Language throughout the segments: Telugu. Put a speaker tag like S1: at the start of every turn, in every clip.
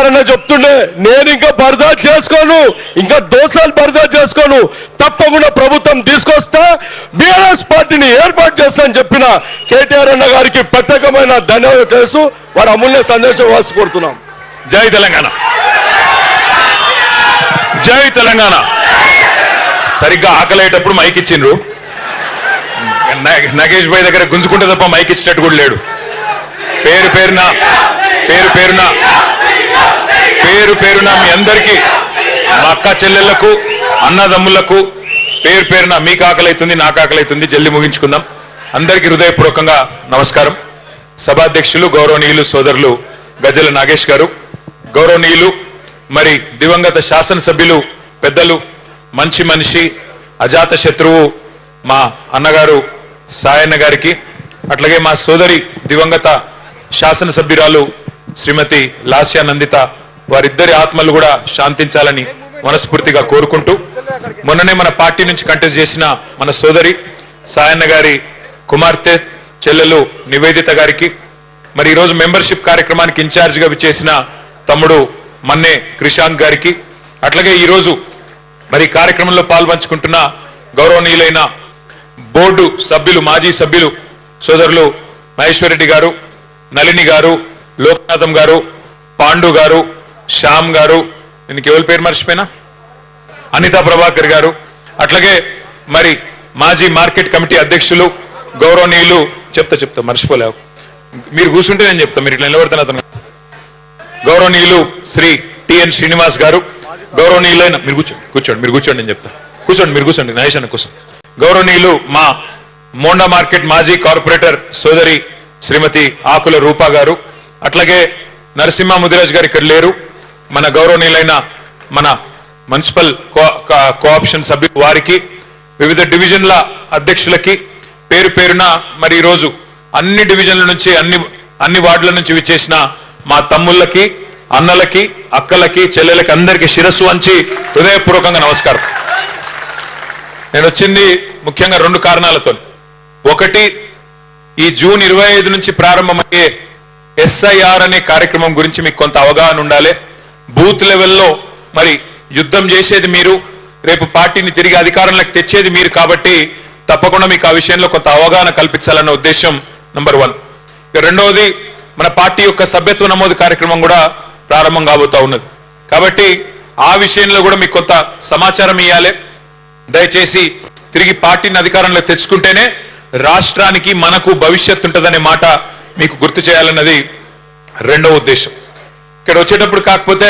S1: అన్న చెప్తుండే నేను ఇంకా బర్దాస్త్ చేసుకోను, ఇంకా దోసాలు బర్దాస్త్ చేసుకోను, తప్పకుండా ప్రభుత్వం తీసుకొస్తా, బీఆర్ఎస్ పార్టీని ఏర్పాటు చేస్తా అని చెప్పిన కేటీఆర్ అన్న గారికి ప్రత్యేకమైన ధన్యవాదాలు తెలుసు. వారి అమూల్య సందేశం వాసికొడుతున్నాం.
S2: జై తెలంగాణ, జై తెలంగాణ. సరిగ్గా ఆకలేటప్పుడు మైక్ ఇచ్చిండ్రు. నగేష్ భాయ్ దగ్గర గుంజుకుంటే తప్ప మైక్ ఇచ్చినట్టు కూడా లేడు. పేరు పేరున మీ అందరికీ, మా అక్క చెల్లెళ్లకు, అన్నదమ్ములకు పేరు పేరున మీకు ఆకలి అవుతుంది, నాకు ఆకలి అవుతుంది. జల్దీ ముగించుకుందాం. అందరికీ హృదయపూర్వకంగా నమస్కారం. సభాధ్యక్షులు గౌరవనీయులు సోదరులు గజ్జల నాగేష్ గారు, గౌరవనీయులు మరి దివంగత శాసనసభ్యులు పెద్దలు, మంచి మనిషి, అజాత శత్రువు మా అన్నగారు సాయన్న గారికి, అట్లాగే మా సోదరి దివంగత శాసనసభ్యురాలు శ్రీమతి లాస్యా నందిత, వారిద్దరి ఆత్మలు కూడా శాంతించాలని మనస్ఫూర్తిగా కోరుకుంటూ, మొన్ననే మన పార్టీ నుంచి కంటెస్ట్ చేసిన మన సోదరి సాయన్న గారి కుమార్తె చెల్లెలు నివేదిత గారికి, మరి ఈరోజు మెంబర్షిప్ కార్యక్రమానికి ఇన్ఛార్జిగా విచ్చేసిన తమ్ముడు మన్నే క్రిషాంత్ గారికి, అట్లాగే ఈరోజు మరి కార్యక్రమంలో పాల్పంచుకుంటున్న గౌరవనీయులైన బోర్డు సభ్యులు, మాజీ సభ్యులు సోదరులు మహేశ్వరరెడ్డి గారు, నళిని గారు, లోకనాథం గారు, పాండు గారు, శ్యామ్ గారు, నేను ఎవరి పేరు మర్చిపోయినా, అనితా ప్రభాకర్ గారు, అట్లాగే మరి మాజీ మార్కెట్ కమిటీ అధ్యక్షులు గౌరవనీయులు, చెప్తా మర్చిపోలేవు, మీరు కూర్చుంటే నేను చెప్తా, మీరు ఇట్లా నిలబడుతున్నా అతను, గౌరవనీయులు శ్రీ టిఎన్ శ్రీనివాస్ గారు, గౌరవనీయులైన మీరు కూర్చోండి నేను చెప్తా, మీరు కూర్చోండి నయేష్ అన్న కూర్చోండి. గౌరవనీయులు మా మోండా మార్కెట్ మాజీ కార్పొరేటర్ సోదరి శ్రీమతి ఆకుల రూపా గారు, అట్లాగే నరసింహ ముదిరాజ్ గారు ఇక్కడ లేరు, మన గౌరవనీయులైన మన మున్సిపల్ కోఆప్షన్ సభ్యులు వారికి, వివిధ డివిజన్ల అధ్యక్షులకి పేరు పేరున మరి ఈరోజు అన్ని డివిజన్ల నుంచి అన్ని వార్డుల నుంచి విచ్చేసిన మా తమ్ముళ్ళకి, అన్నలకి, అక్కలకి, చెల్లెలకి అందరికీ శిరస్సు వంచి హృదయపూర్వకంగా నమస్కారం. నేను వచ్చింది ముఖ్యంగా 2 కారణాలతో. ఒకటి, ఈ జూన్ 25 నుంచి ప్రారంభమయ్యే SIR అనే కార్యక్రమం గురించి మీకు కొంత అవగాహన ఉండాలి. బూత్ లెవెల్లో మరి యుద్ధం చేసేది మీరు, రేపు పార్టీని తిరిగి అధికారంలోకి తెచ్చేది మీరు, కాబట్టి తప్పకుండా మీకు ఆ విషయంలో కొంత అవగాహన కల్పించాలన్న ఉద్దేశం నంబర్ 1. రెండవది, మన పార్టీ యొక్క సభ్యత్వ నమోదు కార్యక్రమం కూడా ప్రారంభం కాబోతా ఉన్నది. కాబట్టి ఆ విషయంలో కూడా మీకు కొంత సమాచారం ఇవ్వాలి. దయచేసి తిరిగి పార్టీని అధికారంలో తెచ్చుకుంటేనే రాష్ట్రానికి మనకు భవిష్యత్తు ఉంటుందనే మాట మీకు గుర్తు చేయాలన్నది రెండవ ఉద్దేశం. ఇక్కడ వచ్చేటప్పుడు కాకపోతే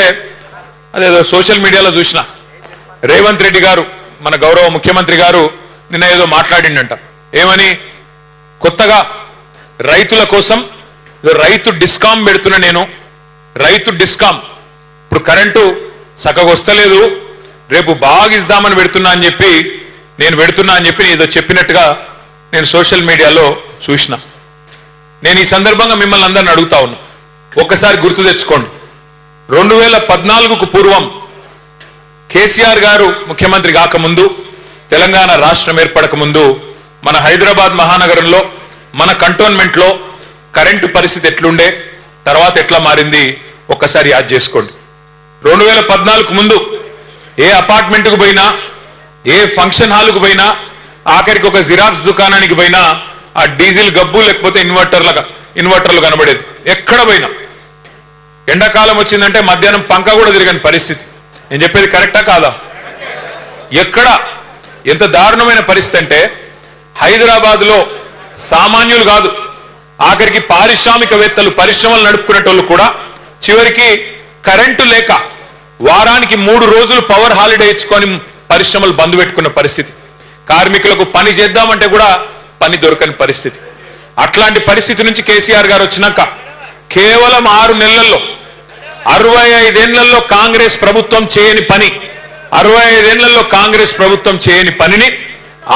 S2: అదేదో సోషల్ మీడియాలో చూసిన రేవంత్ రెడ్డి గారు, మన గౌరవ ముఖ్యమంత్రి గారు నిన్న ఏదో మాట్లాడిండంట. ఏమని? కొత్తగా రైతుల కోసం రైతు డిస్కాం పెడుతున్నా, నేను రైతు డిస్కాం, ఇప్పుడు కరెంటు చక్కగా వస్తలేదు, రేపు బాగా ఇద్దామని పెడుతున్నా అని చెప్పి ఏదో చెప్పినట్టుగా నేను సోషల్ మీడియాలో చూసిన. నేను ఈ సందర్భంగా మిమ్మల్ని అందరిని అడుగుతా ఉన్నా, ఒక్కసారి గుర్తు తెచ్చుకోండి. 2014కు పూర్వం కేసీఆర్ గారు ముఖ్యమంత్రి కాకముందు, తెలంగాణ రాష్ట్రం ఏర్పడక ముందు మన హైదరాబాద్ మహానగరంలో, మన కంటోన్మెంట్ లో కరెంటు పరిస్థితి ఎట్లుండే, తర్వాత ఎట్లా మారింది ఒక్కసారి యాద్ చేసుకోండి. 2014కు ముందు ఏ అపార్ట్మెంట్కు పోయినా, ఏ ఫంక్షన్ హాల్కు పోయినా, ఆఖరికి ఒక జిరాక్స్ దుకాణానికి పోయినా ఆ డీజిల్ గబ్బు లేకపోతే ఇన్వర్టర్లు కనబడేది. ఎక్కడ పోయినా ఎండాకాలం వచ్చిందంటే మధ్యాహ్నం పంక కూడా తిరగని పరిస్థితి. నేను చెప్పేది కరెక్టా కాదా? ఎక్కడ ఎంత దారుణమైన పరిస్థితి అంటే, హైదరాబాద్ లో సామాన్యులు కాదు, ఆఖరికి పారిశ్రామికవేత్తలు, పరిశ్రమలు నడుపుకునేటోళ్ళు కూడా చివరికి కరెంటు లేక వారానికి 3 రోజులు పవర్ హాలిడే ఇచ్చుకొని పరిశ్రమలు బంద్ పెట్టుకున్న పరిస్థితి. కార్మికులకు పని చేద్దామంటే కూడా పని దొరకని పరిస్థితి. అట్లాంటి పరిస్థితి నుంచి కేసీఆర్ గారు వచ్చినాక కేవలం 6 నెలల్లో 65 ఏళ్లలో కాంగ్రెస్ ప్రభుత్వం చేయని పని, 65 ఏళ్లలో కాంగ్రెస్ ప్రభుత్వం చేయని పనిని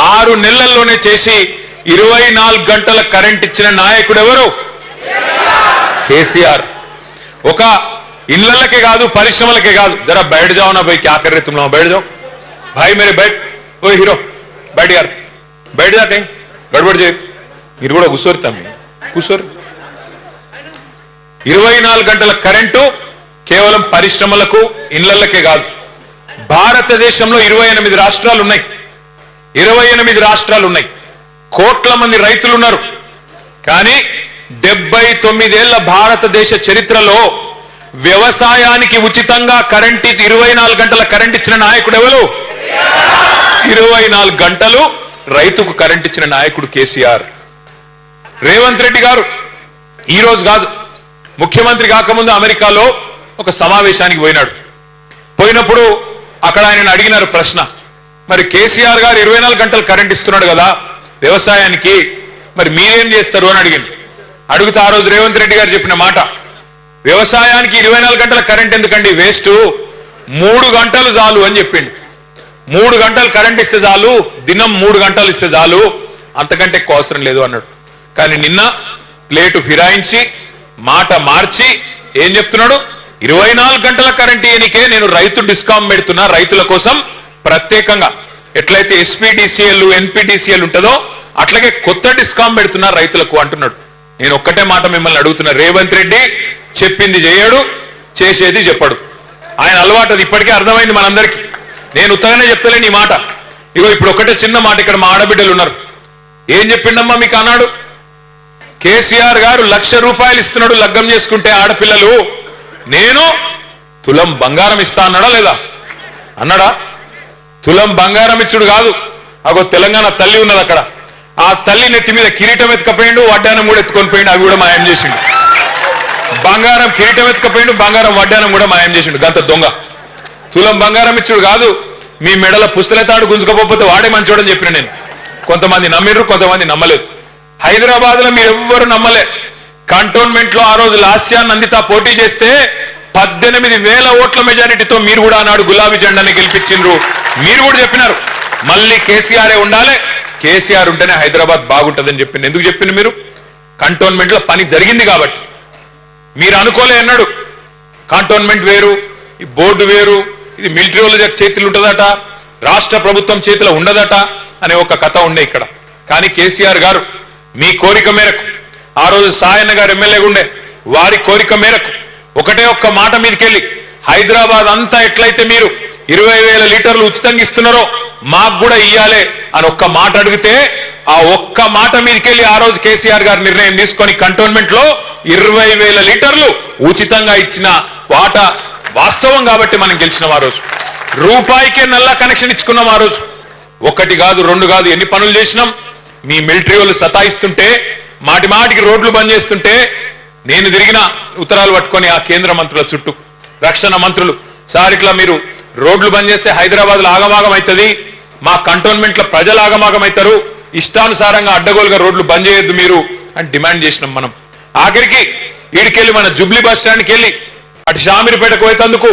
S2: 6 నెలల్లోనే చేసి 24 గంటల కరెంట్ ఇచ్చిన నాయకుడు ఎవరు? కేసీఆర్. ఒక ఇళ్లకే కాదు, పరిశ్రమలకే కాదు. జరా బయట జాओ ना भाई, क्या कर रहे तुम लोग, बैठ जाओ भाई मेरे, बैठ, ओ हीरो बैठ यार, बैठ जा, कहीं गड़बड़ చేయ, మీరు కూడా కూర్చోరు, 24 గంటల కరెంటు కేవలం పరిశ్రమలకు ఇళ్లకే కాదు, భారతదేశంలో 28 రాష్ట్రాలు ఉన్నాయి. 28 రాష్ట్రాలు ఉన్నాయి. కోట్ల మంది రైతులు ఉన్నారు. కానీ 79 ఏళ్ల భారతదేశ చరిత్రలో వ్యవసాయానికి ఉచితంగా కరెంట్ 24 గంటల కరెంట్ ఇచ్చిన నాయకుడు ఎవరు? 24 గంటలు రైతుకు కరెంట్ ఇచ్చిన నాయకుడు కేసీఆర్. రేవంత్ రెడ్డి గారు ఈ రోజు కాదు, ముఖ్యమంత్రి కాకముందు అమెరికాలో ఒక సమావేశానికి పోయినప్పుడు అక్కడ ఆయన అడిగినారు ప్రశ్న, మరి కేసీఆర్ గారు 24 గంటలు కరెంట్ ఇస్తున్నాడు కదా వ్యవసాయానికి, మరి మీరేం చేస్తారు అని అడిగితే ఆ రోజు రేవంత్ రెడ్డి గారు చెప్పిన మాట, వ్యవసాయానికి 24 గంటల కరెంట్ ఎందుకండి, వేస్ట్, 3 గంటలు చాలు అని చెప్పిండు. 3 గంటలు కరెంట్ ఇస్తే చాలు, దినం 3 గంటలు ఇస్తే చాలు, అంతకంటే ఎక్కువ అవసరం లేదు అన్నాడు. కానీ నిన్న ప్లేటు ఫిరాయించి మాట మార్చి ఏం చెప్తున్నాడు, 24 గంటల కరెంట్ ఇయనికే నేను రైతు డిస్కౌంట్ పెడుతున్నా, రైతుల కోసం ప్రత్యేకంగా ఎట్లయితే ఎస్పీడీసీఎల్ ఎన్పీడీసీఎల్ ఉంటుందో అట్లాగే కొత్త డిస్కౌంట్ పెడుతున్నా రైతులకు అంటున్నాడు. నేను ఒక్కటే మాట మిమ్మల్ని అడుగుతున్నా, రేవంత్ రెడ్డి చెప్పింది చేయడు, చేసేది చెప్పడు. ఆయన అలవాటు అది ఇప్పటికే అర్థమైంది మనందరికీ. నేను ఉత్తగానే చెప్తలేను ఈ మాట. ఇగో ఇప్పుడు ఒకటే చిన్న మాట, ఇక్కడ మా ఆడబిడ్డలు ఉన్నారు. ఏం చెప్పిండమ్మా మీకు అన్నాడు, కేసీఆర్ గారు 1,00,000 రూపాయలు ఇస్తున్నాడు లగ్గం చేసుకుంటే ఆడపిల్లలు, నేను తులం బంగారం ఇస్తా అన్నాడా లేదా? అన్నాడా? తులం బంగారం ఇచ్చుడు కాదు, అగో తెలంగాణ తల్లి ఉన్నది అక్కడ, ఆ తల్లి నెత్తి మీద కిరీటం ఎత్తుకపోయిండు, వడ్డానం కూడా ఎత్తుకొని పోయిండు, అవి కూడా మాయం చేసిండు. బంగారం కిరీటం ఎత్తుకపోయిండు, బంగారం వడ్డానం కూడా మాయం చేసిండు. గంత దొంగ. తులం బంగారం ఇచ్చుడు కాదు, మీ మెడల పుస్తలతాడు గుంజుకపోతే వాడే మంచోడని చెప్పిన నేను. కొంతమంది నమ్మిర్రు, కొంతమంది నమ్మలేదు. హైదరాబాద్ లో మీరు ఎవ్వరు నమ్మలే. కంటోన్మెంట్ లో ఆ రోజు లాస్యా నందిత పోటీ చేస్తే 18,000 ఓట్ల మెజారిటీతో మీరు కూడా ఆనాడు గులాబీ జెండాని గెలిపించిండ్రు. మీరు కూడా చెప్పినారు మళ్ళీ కేసీఆర్ ఉండాలి, కేసీఆర్ ఉంటేనే హైదరాబాద్ బాగుంటుందని చెప్పింది. ఎందుకు చెప్పింది మీరు? కంటోన్మెంట్ లో పని జరిగింది కాబట్టి. మీరు అనుకోలే అన్నాడు, కంటోన్మెంట్ వేరు, ఈ బోర్డు వేరు, ఇది మిలిటరీ వాళ్ళ చేతులు ఉంటుందట, రాష్ట్ర ప్రభుత్వం చేతిలో ఉండదట అనే ఒక కథ ఉండే ఇక్కడ. కానీ కేసీఆర్ గారు మీ కోరిక మేరకు, ఆ రోజు సాయన్న గారు ఎమ్మెల్యేగా ఉండే, వారి కోరిక మేరకు ఒకటే ఒక్క మాట మీదకెళ్ళి హైదరాబాద్ అంతా ఎట్లయితే మీరు 20,000 లీటర్లు ఉచితంగా ఇస్తున్నారో మాకు కూడా ఇయ్యాలే అని ఒక్క మాట అడిగితే, ఆ ఒక్క మాట మీదకెళ్ళి ఆ రోజు కేసీఆర్ గారు నిర్ణయం తీసుకొని కంటోన్మెంట్ లో 20,000 లీటర్లు ఉచితంగా ఇచ్చిన వాట వాస్తవం కాబట్టి మనం గెలిచినాం. ఆ రోజు రూపాయికే నల్లా కనెక్షన్ ఇచ్చుకున్నాం. ఆ రోజు ఒకటి కాదు, రెండు కాదు, ఎన్ని పనులు చేసినాం. మీ మిలిటరీ వాళ్ళు సతాయిస్తుంటే, మాటి మాటికి రోడ్లు బంద్ చేస్తుంటే నేను తిరిగిన ఉత్తరాలు పట్టుకొని ఆ కేంద్ర మంత్రుల చుట్టూ, రక్షణ మంత్రులు, సార్ ఇట్లా మీరు రోడ్లు బంద్ చేస్తే హైదరాబాద్ లో ఆగమాగం అవుతుంది, మా కంటోన్మెంట్ లో ప్రజలు ఆగమాగం అవుతారు, ఇష్టానుసారంగా అడ్డగోలుగా రోడ్లు బంద్ చేయొద్దు మీరు అని డిమాండ్ చేసినాం. మనం ఆఖరికి ఈడికెళ్ళి మన జుబ్లీ బస్ స్టాండ్కి వెళ్ళి అటు షామీర్పేటకు పోయేందుకు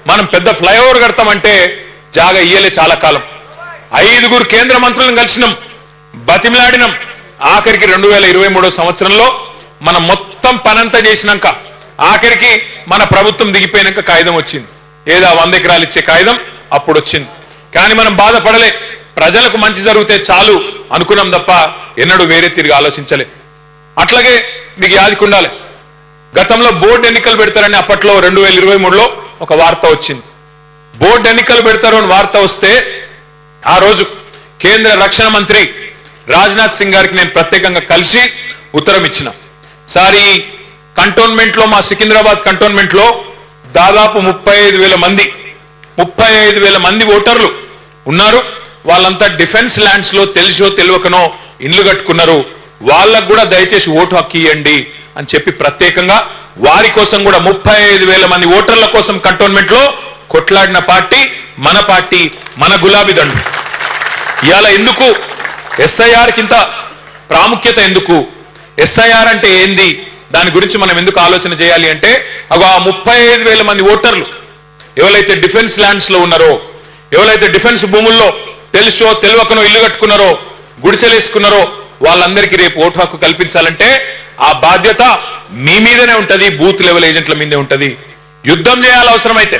S2: మనం పెద్ద ఫ్లైఓవర్ కడతామంటే జాగా ఇయ్యలే చాలా కాలం. 5 కేంద్ర మంత్రులను కలిసినాం, బతిమిలాడినాం. ఆఖరికి 2023 సంవత్సరంలో మనం మొత్తం పనంతా చేసినాక ఆఖరికి మన ప్రభుత్వం దిగిపోయినాక కాగితం వచ్చింది. ఏదో 100 ఎకరాలు ఇచ్చే కాగితం అప్పుడు వచ్చింది. కానీ మనం బాధపడలే, ప్రజలకు మంచి జరిగితే చాలు అనుకున్నాం తప్ప ఎన్నడూ వేరే తిరిగి ఆలోచించలే. అట్లాగే మీకు యాదికి ఉండాలి, గతంలో బోర్డు ఎన్నికలు పెడతారని అప్పట్లో 2023లో ఒక వార్త వచ్చింది. బోర్డు ఎన్నికలు పెడతారు అని వార్త వస్తే ఆ రోజు కేంద్ర రక్షణ మంత్రి రాజ్నాథ్ సింగ్ గారికి నేను ప్రత్యేకంగా కలిసి ఉత్తరం ఇచ్చిన, సార్ ఈ కంటోన్మెంట్ లో, మా సికింద్రాబాద్ కంటోన్మెంట్ లో దాదాపు 35,000 మంది ఓటర్లు ఉన్నారు. వాళ్ళంతా డిఫెన్స్ ల్యాండ్స్ లో తెలిసో తెలియకనో ఇండ్లు కట్టుకున్నారు, వాళ్ళకు కూడా దయచేసి ఓటు హక్కు ఇవ్వండి అని చెప్పి ప్రత్యేకంగా వారి కోసం కూడా 35,000 మంది ఓటర్ల కోసం కంటోన్మెంట్ లో కొట్లాడిన పార్టీ మన గులాబీ దండు. ఇవాళ ఎందుకు ఎస్ఐఆర్ కింద ప్రాముఖ్యత, ఎందుకు ఎస్ఐఆర్ అంటే ఏంది, దాని గురించి మనం ఎందుకు ఆలోచన చేయాలి అంటే, అగో ఆ 35,000 మంది ఓటర్లు ఎవరైతే డిఫెన్స్ ల్యాండ్స్ లో ఉన్నారో, ఎవరైతే డిఫెన్స్ భూముల్లో తెలుసో తెలియకనో ఇల్లు కట్టుకున్నారో, గుడిసెలు వేసుకున్నారో, వాళ్ళందరికీ రేపు ఓటు హక్కు కల్పించాలంటే ఆ బాధ్యత మీ మీదనే ఉంటది, బూత్ లెవెల్ ఏజెంట్ల మీదే ఉంటది. యుద్ధం చేయాలి అవసరమైతే.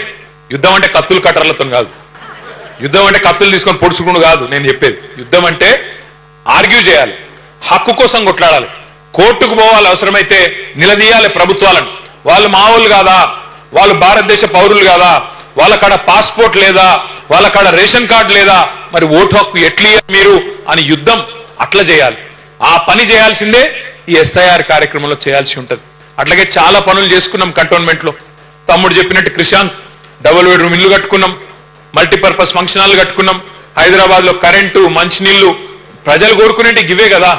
S2: యుద్ధం అంటే కత్తులు కట్టర్లతో కాదు, యుద్ధం అంటే కత్తులు తీసుకొని పొడుచుకుని కాదు నేను చెప్పేది. యుద్ధం అంటే ఆర్గ్యూ చేయాలి, హక్కు కోసం కొట్లాడాలి, కోర్టుకు పోవాలి, అవసరమైతే నిలదీయాలి ప్రభుత్వాలను. వాళ్ళు మా వాళ్ళు కాదా, వాళ్ళు భారతదేశ పౌరులు కాదా, వాళ్ళ కాడ పాస్పోర్ట్ లేదా, వాళ్ళ కాడ రేషన్ కార్డు లేదా, మరి ఓటు హక్కు ఎట్లీ మీరు అని యుద్ధం అట్లా చేయాలి. ఆ పని చేయాల్సిందే ఈ ఎస్ఐఆర్ కార్యక్రమంలో చేయాల్సి ఉంటుంది. అట్లాగే చాలా పనులు చేసుకున్నాం కంటోన్మెంట్ లో. తమ్ముడు చెప్పినట్టు క్రిషాంత్ డబుల్ బెడ్రూమ్ ఇల్లు కట్టుకున్నాం, మల్టీపర్పస్ ఫంక్షన్ హాల్ కట్టుకున్నాం, హైదరాబాద్ లో కరెంటు మంచినీళ్లు ప్రజలు కోరుకునేటి గివే కదా.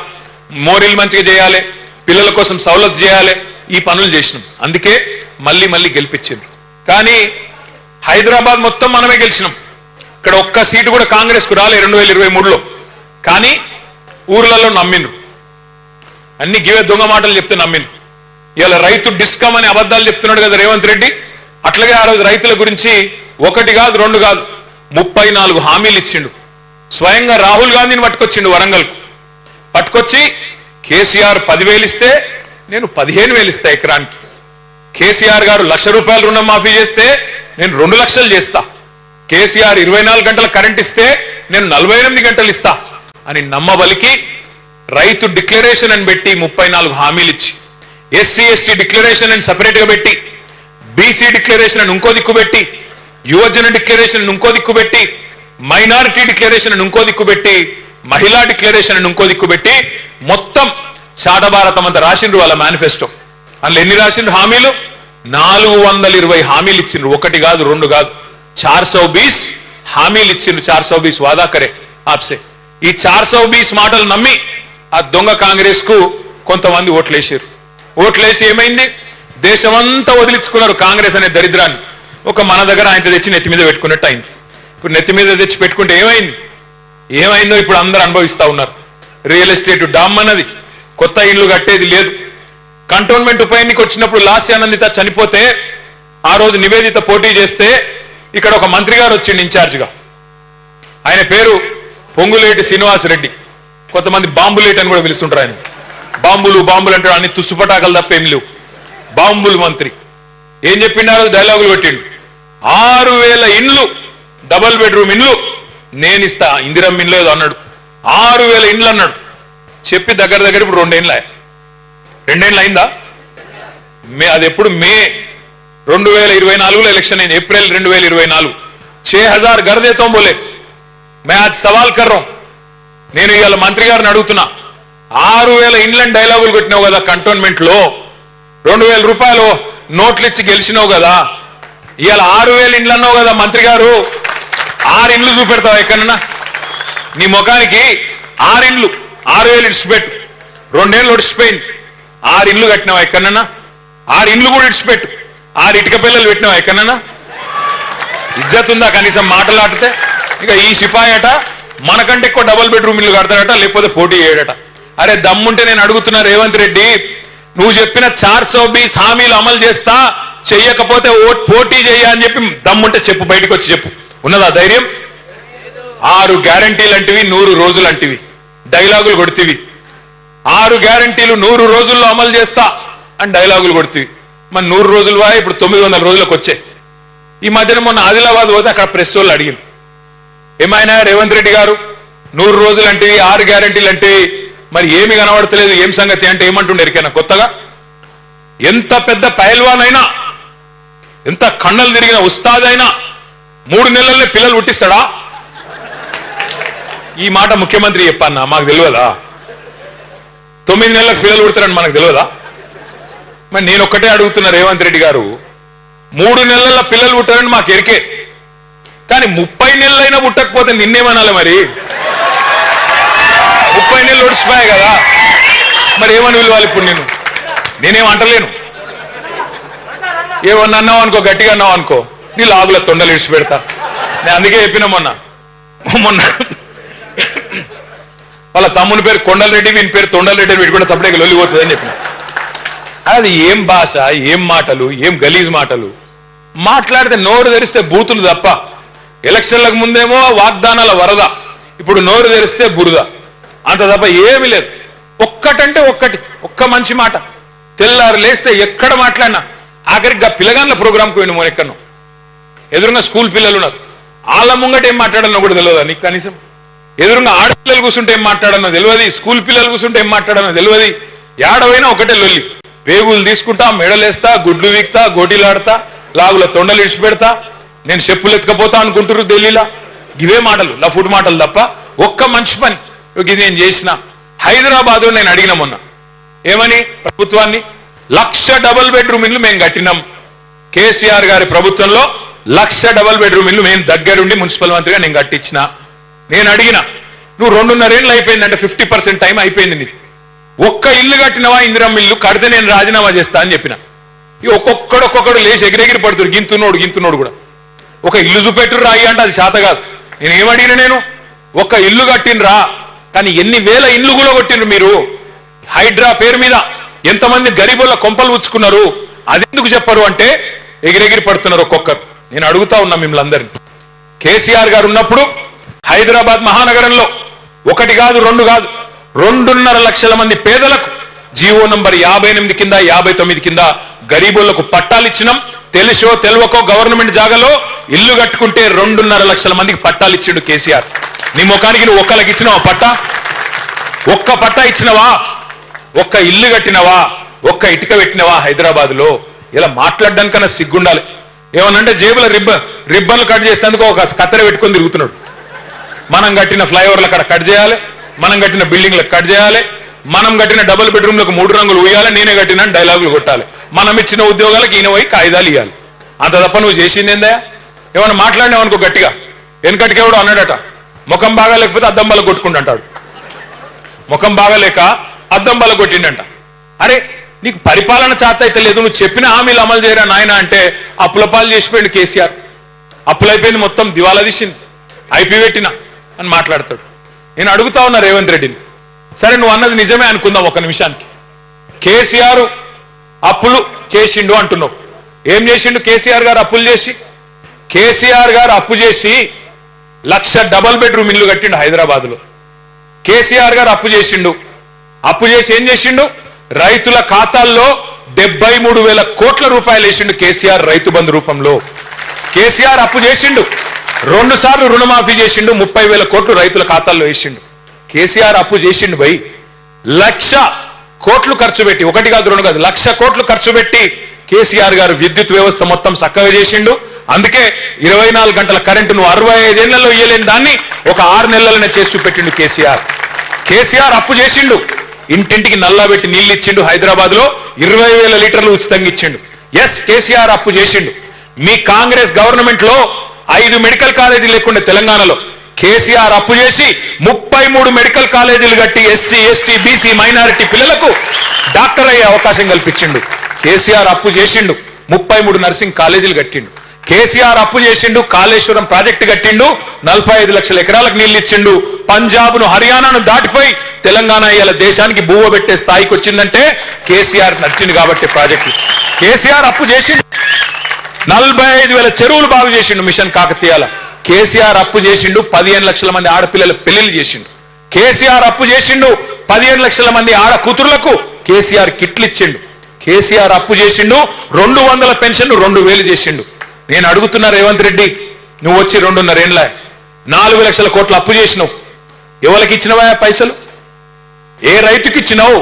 S2: మోరీలు మంచిగా చేయాలి, పిల్లల కోసం సౌలత్ చేయాలి, ఈ పనులు చేసినాం. అందుకే మళ్ళీ మళ్ళీ గెలిపించింది. కానీ హైదరాబాద్ మొత్తం మనమే గెలిచినాం. ఇక్కడ ఒక్క సీటు కూడా కాంగ్రెస్ కు రాలే 2023లో. కానీ ఊర్లలో నమ్మిండ్రు, అన్ని గివే దొంగ మాటలు చెప్తే నమ్మిండ్రు. ఇవాళ రైతు డిస్కమ్ అని అబద్ధాలు చెప్తున్నాడు కదా రేవంత్ రెడ్డి. అట్లాగే ఆ రోజు రైతుల గురించి 1 కాదు 2 కాదు 34 హామీలు ఇచ్చిండు. స్వయంగా రాహుల్ గాంధీని పట్టుకొచ్చిండు వరంగల్కు. పట్టుకొచ్చి కేసీఆర్ 10,000 ఇస్తే నేను 15,000 ఇస్తా ఎకరానికి. కేసీఆర్ గారు ₹1,00,000 రుణం మాఫీ చేస్తే నేను 2 లక్షలు చేస్తా. కేసీఆర్ 24 గంటల కరెంట్ ఇస్తే నేను 48 గంటలు ఇస్తా అని నమ్మబలికి రైతు డిక్లరేషన్ అని పెట్టి 34 హామీలు ఇచ్చి, ఎస్సీ ఎస్టీ డిక్లరేషన్ అని సపరేట్ గా పెట్టి, బీసీ డిక్లరేషన్ అని ఇంకో దిక్కు పెట్టి, యువజన డిక్లరేషన్ ఇంకో దిక్కు పెట్టి, మైనారిటీ డిక్లరేషన్ ఇంకో దిక్కు పెట్టి, మహిళా డిక్లరేషన్ ఇంకో దిక్కు పెట్టి, మొత్తం చాటభారతం అంతా రాసిండ్రు వాళ్ళ మేనిఫెస్టో. అందులో ఎన్ని రాసిండ్రు హామీలు? 420 హామీలు ఇచ్చిండ్రు. 1 కాదు 2 కాదు 420 హామీలు ఇచ్చిండ్రు. 420 వాదా కరే ఆప్సే. ఈ 420 మాటలు నమ్మి ఆ దొంగ కాంగ్రెస్ కు కొంతమంది ఓట్లేసారు. ఓట్లేసి ఏమైంది? దేశమంతా వదిలించుకున్నారు కాంగ్రెస్ అనే దరిద్రాన్ని. ఒక మన దగ్గర ఆయన తెచ్చి నెత్తి మీద పెట్టుకున్నట్టు అయింది. ఇప్పుడు నెత్తి మీద తెచ్చి పెట్టుకుంటే ఏమైందో ఇప్పుడు అందరూ అనుభవిస్తా ఉన్నారు. రియల్ ఎస్టేట్ డామ్ అన్నది, కొత్త ఇల్లు కట్టేది లేదు. కంటోన్మెంట్ ఉప ఎన్నిక వచ్చినప్పుడు లాస్యానందిత చనిపోతే ఆ రోజు నివేదిత పోటీ చేస్తే ఇక్కడ ఒక మంత్రి గారు వచ్చిండు ఇన్ఛార్జిగా. ఆయన పేరు పొంగులేటి శ్రీనివాసరెడ్డి. కొంతమంది బాంబులేట్ అని కూడా పిలుస్తుంటారు ఆయన. బాంబులు అంటే అన్ని తుస్సుపటాకలు తప్ప ఏం లేవు. బాంబులు మంత్రి ఏం చెప్పిండారో డైలాగులు పెట్టిండు. 6,000 ఇండ్లు డబుల్ బెడ్రూమ్ ఇండ్లు నేను ఇస్తా, ఇందిరమ్మ ఇండ్లు ఏదో అన్నాడు. 6,000 ఇండ్లు అన్నాడు. చెప్పి దగ్గర ఇప్పుడు 2 ఏళ్ళు అయిందా? అది ఎప్పుడు మే 2024లో ఎలక్షన్ అయింది. ఏప్రిల్ 2024. 6,000 घर देता हूं बोले. मैं आज सवाल कर रहा हूं. నేను ఇవాళ మంత్రి గారిని అడుగుతున్నా, 6,000 ఇండ్లని డైలాగులు కొట్టినావు కదా కంటోన్మెంట్ లో, 2,000 రూపాయలు నోట్లు ఇచ్చి గెలిచినావు కదా, ఇవాళ 6,000 ఇండ్లు అన్నావు కదా మంత్రి గారు. 6 ఇండ్లు చూపెడతావు ఎక్కడన్నా? నీ ముఖానికి 6 ఇండ్లు, 6,000 ఇడిచిపెట్టు. 2 ఏళ్ళు ఒడిచిపోయింది. 6 ఇండ్లు కట్టినావా ఎక్కడన్నా? 6 ఇండ్లు కూడా ఇడిచిపెట్టు. 6 ఇటుక పిల్లలు పెట్టినావా ఎక్కడన్నా? ఇజ్జత్ ఉందా కనీసం మాటలాడితే? ఇక ఈ సిపాయట మనకంటే ఎక్కువ డబుల్ బెడ్రూమ్ ఇల్లు కడతాడట, లేకపోతే పోటీ చేయడట. అరే దమ్ముంటే నేను అడుగుతున్నా రేవంత్ రెడ్డి, నువ్వు చెప్పిన 420 హామీలు అమలు చేస్తా, చెయ్యకపోతే పోటీ చేయ అని చెప్పి దమ్ముంటే చెప్పు, బయటకు వచ్చి చెప్పు. ఉన్నదా ధైర్యం? 6 గ్యారంటీలు అంటివి, 100 రోజులు అంటివి, డైలాగులు కొడుతీవి. 6 గ్యారంటీలు 100 రోజుల్లో అమలు చేస్తా అని డైలాగులు కొడుతీవి. మరి 100 రోజులు వా ఇప్పుడు 900 రోజులకు వచ్చాయి. ఈ మధ్యన మొన్న ఆదిలాబాద్ పోతే అక్కడ ప్రెస్ వాళ్ళు అడిగింది, ఏమైనా రేవంత్ రెడ్డి గారు 100 రోజులు అంటివి, 6 గ్యారంటీలు అంటివి, మరి ఏమి కనబడతలేదు, ఏం సంగతి అంటే ఏమంటుండే ఎరికైనా కొత్తగా? ఎంత పెద్ద పైల్వాన్ అయినా, ఎంత కన్నలు తిరిగిన ఉస్తాద్ అయినా 3 నెలలనే పిల్లలు పుట్టిస్తాడా? ఈ మాట ముఖ్యమంత్రి చెప్పన్నా, మాకు తెలియదా? 9 నెలలకు పిల్లలు పుడతారని మనకు తెలియదా? మరి నేను ఒక్కటే అడుగుతున్నా రేవంత్ రెడ్డి గారు, 3 నెలల పిల్లలు పుట్టారని మాకు ఎరికే, కానీ 30 నెలలైనా పుట్టకపోతే నిన్నేమనాలి? మరి 30 నెలలు ఒడిచిపోయాయి కదా, మరి ఏమని పిలవాలి ఇప్పుడు? నేనేం అంటలేను. ఏమన్నా అన్నావు అనుకో, గట్టిగా అన్నావు అనుకో, నీ లాగుల తొండలు ఇడిచి పెడతా. నేను అందుకే చెప్పిన మొన్న వాళ్ళ తమ్ముని పేరు కొండలరెడ్డి, వీని పేరు తొండలరెడ్డి, వీటి కూడా చప్పడే లొల్లిపోతుంది అని చెప్పిన. అది ఏం భాష, ఏం మాటలు, ఏం గలీజ్ మాటలు మాట్లాడితే నోరు తెరిస్తే బూతులు తప్ప. ఎలక్షన్లకు ముందేమో వాగ్దానాల వరద, ఇప్పుడు నోరు తెరిస్తే బురద, అంత తప్ప ఏమీ లేదు. ఒక్కటంటే ఒక్క మంచి మాట తెల్లారు లేస్తే ఎక్కడ మాట్లాడినా, ఆఖరికి పిల్లగాన్ల ప్రోగ్రాంకి పోయిన మొన్నెక్కను ఎదురుగా స్కూల్ పిల్లలు ఉన్నారు, వాళ్ళ ముంగట ఏం మాట్లాడాలన్నా కూడా తెలియదా నీకు? కనీసం ఎదురుగా ఆడపిల్లలు కూర్చుంటే ఏం మాట్లాడనో తెలియదు, స్కూల్ పిల్లలు కూర్చుంటే ఏం మాట్లాడనో తెలియదు. ఏడవైనా ఒకటే లొల్లి, పేగులు తీసుకుంటా, మెడలేస్తా, గుడ్లు వీక్తా, గోటీలాడతా, లాగుల తొండలు ఇడిచి పెడతా, నేను చెప్పులు ఎత్తుకపోతా అనుకుంటున్నారు ఢిల్లీలో. ఇవే మాటలు, లఫుట్ మాటలు తప్ప ఒక్క మంచి పని ఇది నేను చేసిన. హైదరాబాద్ నేను అడిగిన మొన్న ఏమని, ప్రభుత్వాన్ని 1,00,000 డబుల్ బెడ్రూమ్ ఇల్లు మేము కట్టినాం. కేసీఆర్ గారి ప్రభుత్వంలో 1,00,000 డబుల్ బెడ్రూమ్ ఇల్లు మేము దగ్గరుండి మున్సిపల్ మంత్రిగా నేను కట్టించిన. నేను అడిగిన, నువ్వు 2.5 ఏళ్ళు అయిపోయిందంటే 50% టైం అయిపోయింది నీది. ఒక్క ఇల్లు కట్టినవా ఇందిరమ్మ ఇల్లు కడితే నేను రాజీనామా చేస్తా అని చెప్పిన. ఒక్కొక్కడు లేచి ఎగిరెగిరి పడుతురు, గింతున్నోడు కూడా. ఒక ఇల్లు చూపెట్టురు రాయి అంటే అది శాత కాదు. నేను ఏమడిగిన, నేను ఒక ఇల్లు కట్టినరా, కానీ ఎన్ని వేల ఇల్లు కూడా కొట్టిండ్రు మీరు. హైడ్రా పేరు మీద ఎంతమంది గరీబుల కొంపలు ఉచ్చుకున్నారు, అదెందుకు చెప్పరు అంటే ఎగిరెగిరి పడుతున్నారు ఒక్కొక్కరు. నేను అడుగుతా ఉన్నా మిమ్మల్ని అందరినీ, కేసీఆర్ గారు ఉన్నప్పుడు హైదరాబాద్ మహానగరంలో 1 కాదు 2 కాదు 2.5 లక్షల మంది పేదలకు జీవో నంబర్ 58 కింద 59 కింద గరీబులకు పట్టాలు ఇచ్చినాం. తెలుసో తెలవకో గవర్నమెంట్ జాగాలో ఇల్లు కట్టుకుంటే 2.5 లక్షల మందికి పట్టాలు ఇచ్చిండు కేసీఆర్. నీ ముఖానికి నువ్వు ఒక్కలకి ఇచ్చినావా పట్టా? ఒక్క పట్టా ఇచ్చినవా? ఒక్క ఇల్లు కట్టినవా? ఒక్క ఇటుక పెట్టినవా హైదరాబాద్ లో? ఇలా మాట్లాడడానికన్నా సిగ్గుండాలి. ఏమనంటే జేబుల రిబ్బన్లు కట్ చేసేందుకు ఒక కత్తెర పెట్టుకొని తిరుగుతున్నాడు. మనం కట్టిన ఫ్లైఓవర్లు అక్కడ కట్ చేయాలి, మనం కట్టిన బిల్డింగ్లకు కట్ చేయాలి, మనం కట్టిన డబుల్ బెడ్రూమ్లకు 3 రంగులు ఉయ్యాలి, నేనే కట్టిన డైలాగులు కొట్టాలి, మనం ఇచ్చిన ఉద్యోగాలకు ఈయన పోయి కాయిదాలు ఇవ్వాలి. అంత తప్ప నువ్వు చేసింది ఏందా? ఏమన్నా మాట్లాడినావనుకో గట్టిగా, వెనకటికెవడో అన్నాడట, ముఖం బాగా లేకపోతే అద్దం బల కొట్టుకుంటుంటాడు. ముఖం బాగాలేక అద్దం బల కొట్టిండంట. అరే నీకు పరిపాలన చేత అయితే లేదు, నువ్వు చెప్పిన హామీలు అమలు చేయరా నాయన అంటే అప్పుల పాలు చేసిపోయింది కేసీఆర్. అప్పులైపోయింది, మొత్తం దివాలా తీసింది, ఐపీ పెట్టిన అని మాట్లాడతాడు. నేను అడుగుతా ఉన్నా రేవంత్ రెడ్డిని, సరే నువ్వు అన్నది నిజమే అనుకుందాం ఒక నిమిషానికి. కేసీఆర్ అప్పులు చేసిండు అంటున్నావు. ఏం చేసిండు కేసీఆర్ గారు అప్పులు చేసి? కేసీఆర్ గారు అప్పు చేసి 1,00,000 డబుల్ బెడ్రూమ్ ఇల్లు కట్టిండు హైదరాబాద్ లో. కేసీఆర్ గారు అప్పు చేసిండు. అప్పు చేసి ఏం చేసిండు? రైతుల ఖాతాల్లో 73,000 కోట్ల రూపాయలు వేసిండు కేసీఆర్ రైతు బంధు రూపంలో. కేసీఆర్ అప్పు చేసిండు, 2 సార్లు రుణమాఫీ చేసిండు, 30,000 కోట్లు రైతుల ఖాతాల్లో వేసిండు. కేసీఆర్ అప్పు చేసిండు భయ్. 1,00,000 కోట్లు ఖర్చు పెట్టి, 1 కాదు 2 కాదు 1,00,000 కోట్లు ఖర్చు పెట్టి కేసీఆర్ గారు విద్యుత్ వ్యవస్థ మొత్తం చక్కగా చేసిండు. అందుకే 24 గంటల కరెంటును 65 ఏళ్లలో ఇయ్యలేని దాన్ని ఒక 6 నెలలనే చేసి చూపెట్టిండు కేసీఆర్. కేసీఆర్ అప్పు చేసిండు, ఇంటింటికి నల్లా పెట్టి నీళ్లు ఇచ్చిండు. హైదరాబాద్ లో 20,000 లీటర్లు ఉచితంగా ఇచ్చిండు. ఎస్, కేసీఆర్ అప్పు చేసిండు. మీ కాంగ్రెస్ గవర్నమెంట్ లో 5 మెడికల్ కాలేజీలు లేకుండా తెలంగాణలో కేసీఆర్ అప్పు చేసి 33 మెడికల్ కాలేజీలు కట్టి ఎస్సీ ఎస్టీ బీసీ మైనారిటీ పిల్లలకు డాక్టర్ అయ్యే అవకాశం కల్పించిండు. కేసీఆర్ అప్పు చేసిండు, 33 నర్సింగ్ కాలేజీలు కట్టిండు. కేసీఆర్ అప్పు చేసిండు, కాళేశ్వరం ప్రాజెక్టు కట్టిండు, 45 లక్షల ఎకరాలకు నీళ్లు ఇచ్చిండు. పంజాబ్ ను హర్యానాను దాటిపోయి తెలంగాణ ఇలా దేశానికి బువ్వ పెట్టే స్థాయికి వచ్చిందంటే కేసీఆర్ నచ్చింది కాబట్టి ప్రాజెక్టు. కేసీఆర్ అప్పు చేసిండు, 45,000 చెరువులు బాగు చేసిండు మిషన్ కాకతీయాల. కేసీఆర్ అప్పు చేసిండు, 15 లక్షల మంది ఆడపిల్లల పెళ్లిళ్ళు చేసిండు. కేసీఆర్ అప్పు చేసిండు, 15 లక్షల మంది ఆడ కూతురులకు కేసీఆర్ కిట్లు ఇచ్చిండు. కేసీఆర్ అప్పు చేసిండు, 200 పెన్షన్ 2,000 చేసిండు. నేను అడుగుతున్నా రేవంత్ రెడ్డి, నువ్వు వచ్చి 2.5 ఏళ్ళ 4 లక్షల కోట్ల అప్పు చేసినావు. ఎవరికి ఇచ్చినవా పైసలు? ఏ రైతుకి ఇచ్చినావు?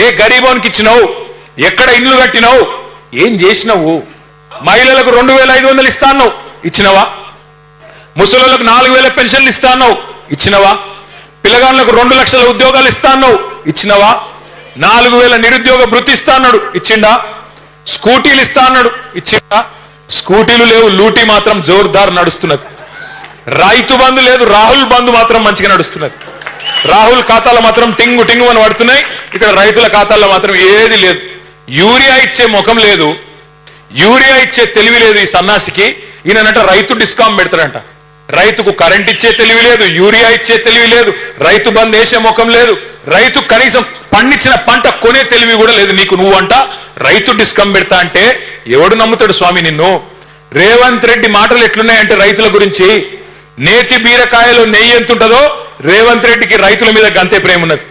S2: ఏ గరీబోనికి ఇచ్చినావు? ఎక్కడ ఇల్లు కట్టినావు? ఏం చేసినావు? మహిళలకు 2,500 ఇస్తాను, ఇచ్చినవా? ముసలులకు 4,000 పెన్షన్లు ఇస్తాను, ఇచ్చినవా? పిల్లగాళ్ళకు 2 లక్షల ఉద్యోగాలు ఇస్తాను, ఇచ్చినవా? 4,000 నిరుద్యోగ భృతి ఇస్తాడు, ఇచ్చిండా? స్కూటీలు ఇస్తా అన్నాడు, ఇచ్చిండా? స్కూటీలు లేవు, లూటీ మాత్రం జోర్దార్ నడుస్తున్నది. రైతు బంధు లేదు, రాహుల్ బంధు మాత్రం మంచిగా నడుస్తున్నది. రాహుల్ ఖాతాలో మాత్రం టింగు టింగు అని పడుతున్నాయి, ఇక్కడ రైతుల ఖాతాల్లో మాత్రం ఏది లేదు. యూరియా ఇచ్చే ముఖం లేదు, యూరియా ఇచ్చే తెలివి లేదు ఈ సన్నాసికి. ఈయనంట రైతు డిస్కామ్ పెడతాడంట. రైతుకు కరెంట్ ఇచ్చే తెలివి లేదు, యూరియా ఇచ్చే తెలివి లేదు, రైతు బంద్ వేసే ముఖం లేదు, రైతు కనీసం పండించిన పంట కొనే తెలివి కూడా లేదు నీకు. నువ్వంట రైతు డిస్కామ్ పెడతా అంటే ఎవడు నమ్ముతాడు స్వామి నిన్ను? రేవంత్ రెడ్డి మాటలు ఎట్లున్నాయంటే రైతుల గురించి, నేతి బీరకాయలో నెయ్యి ఎంత ఉంటుందో రేవంత్ రెడ్డికి రైతుల మీద గంతే ప్రేమ ఉన్నది.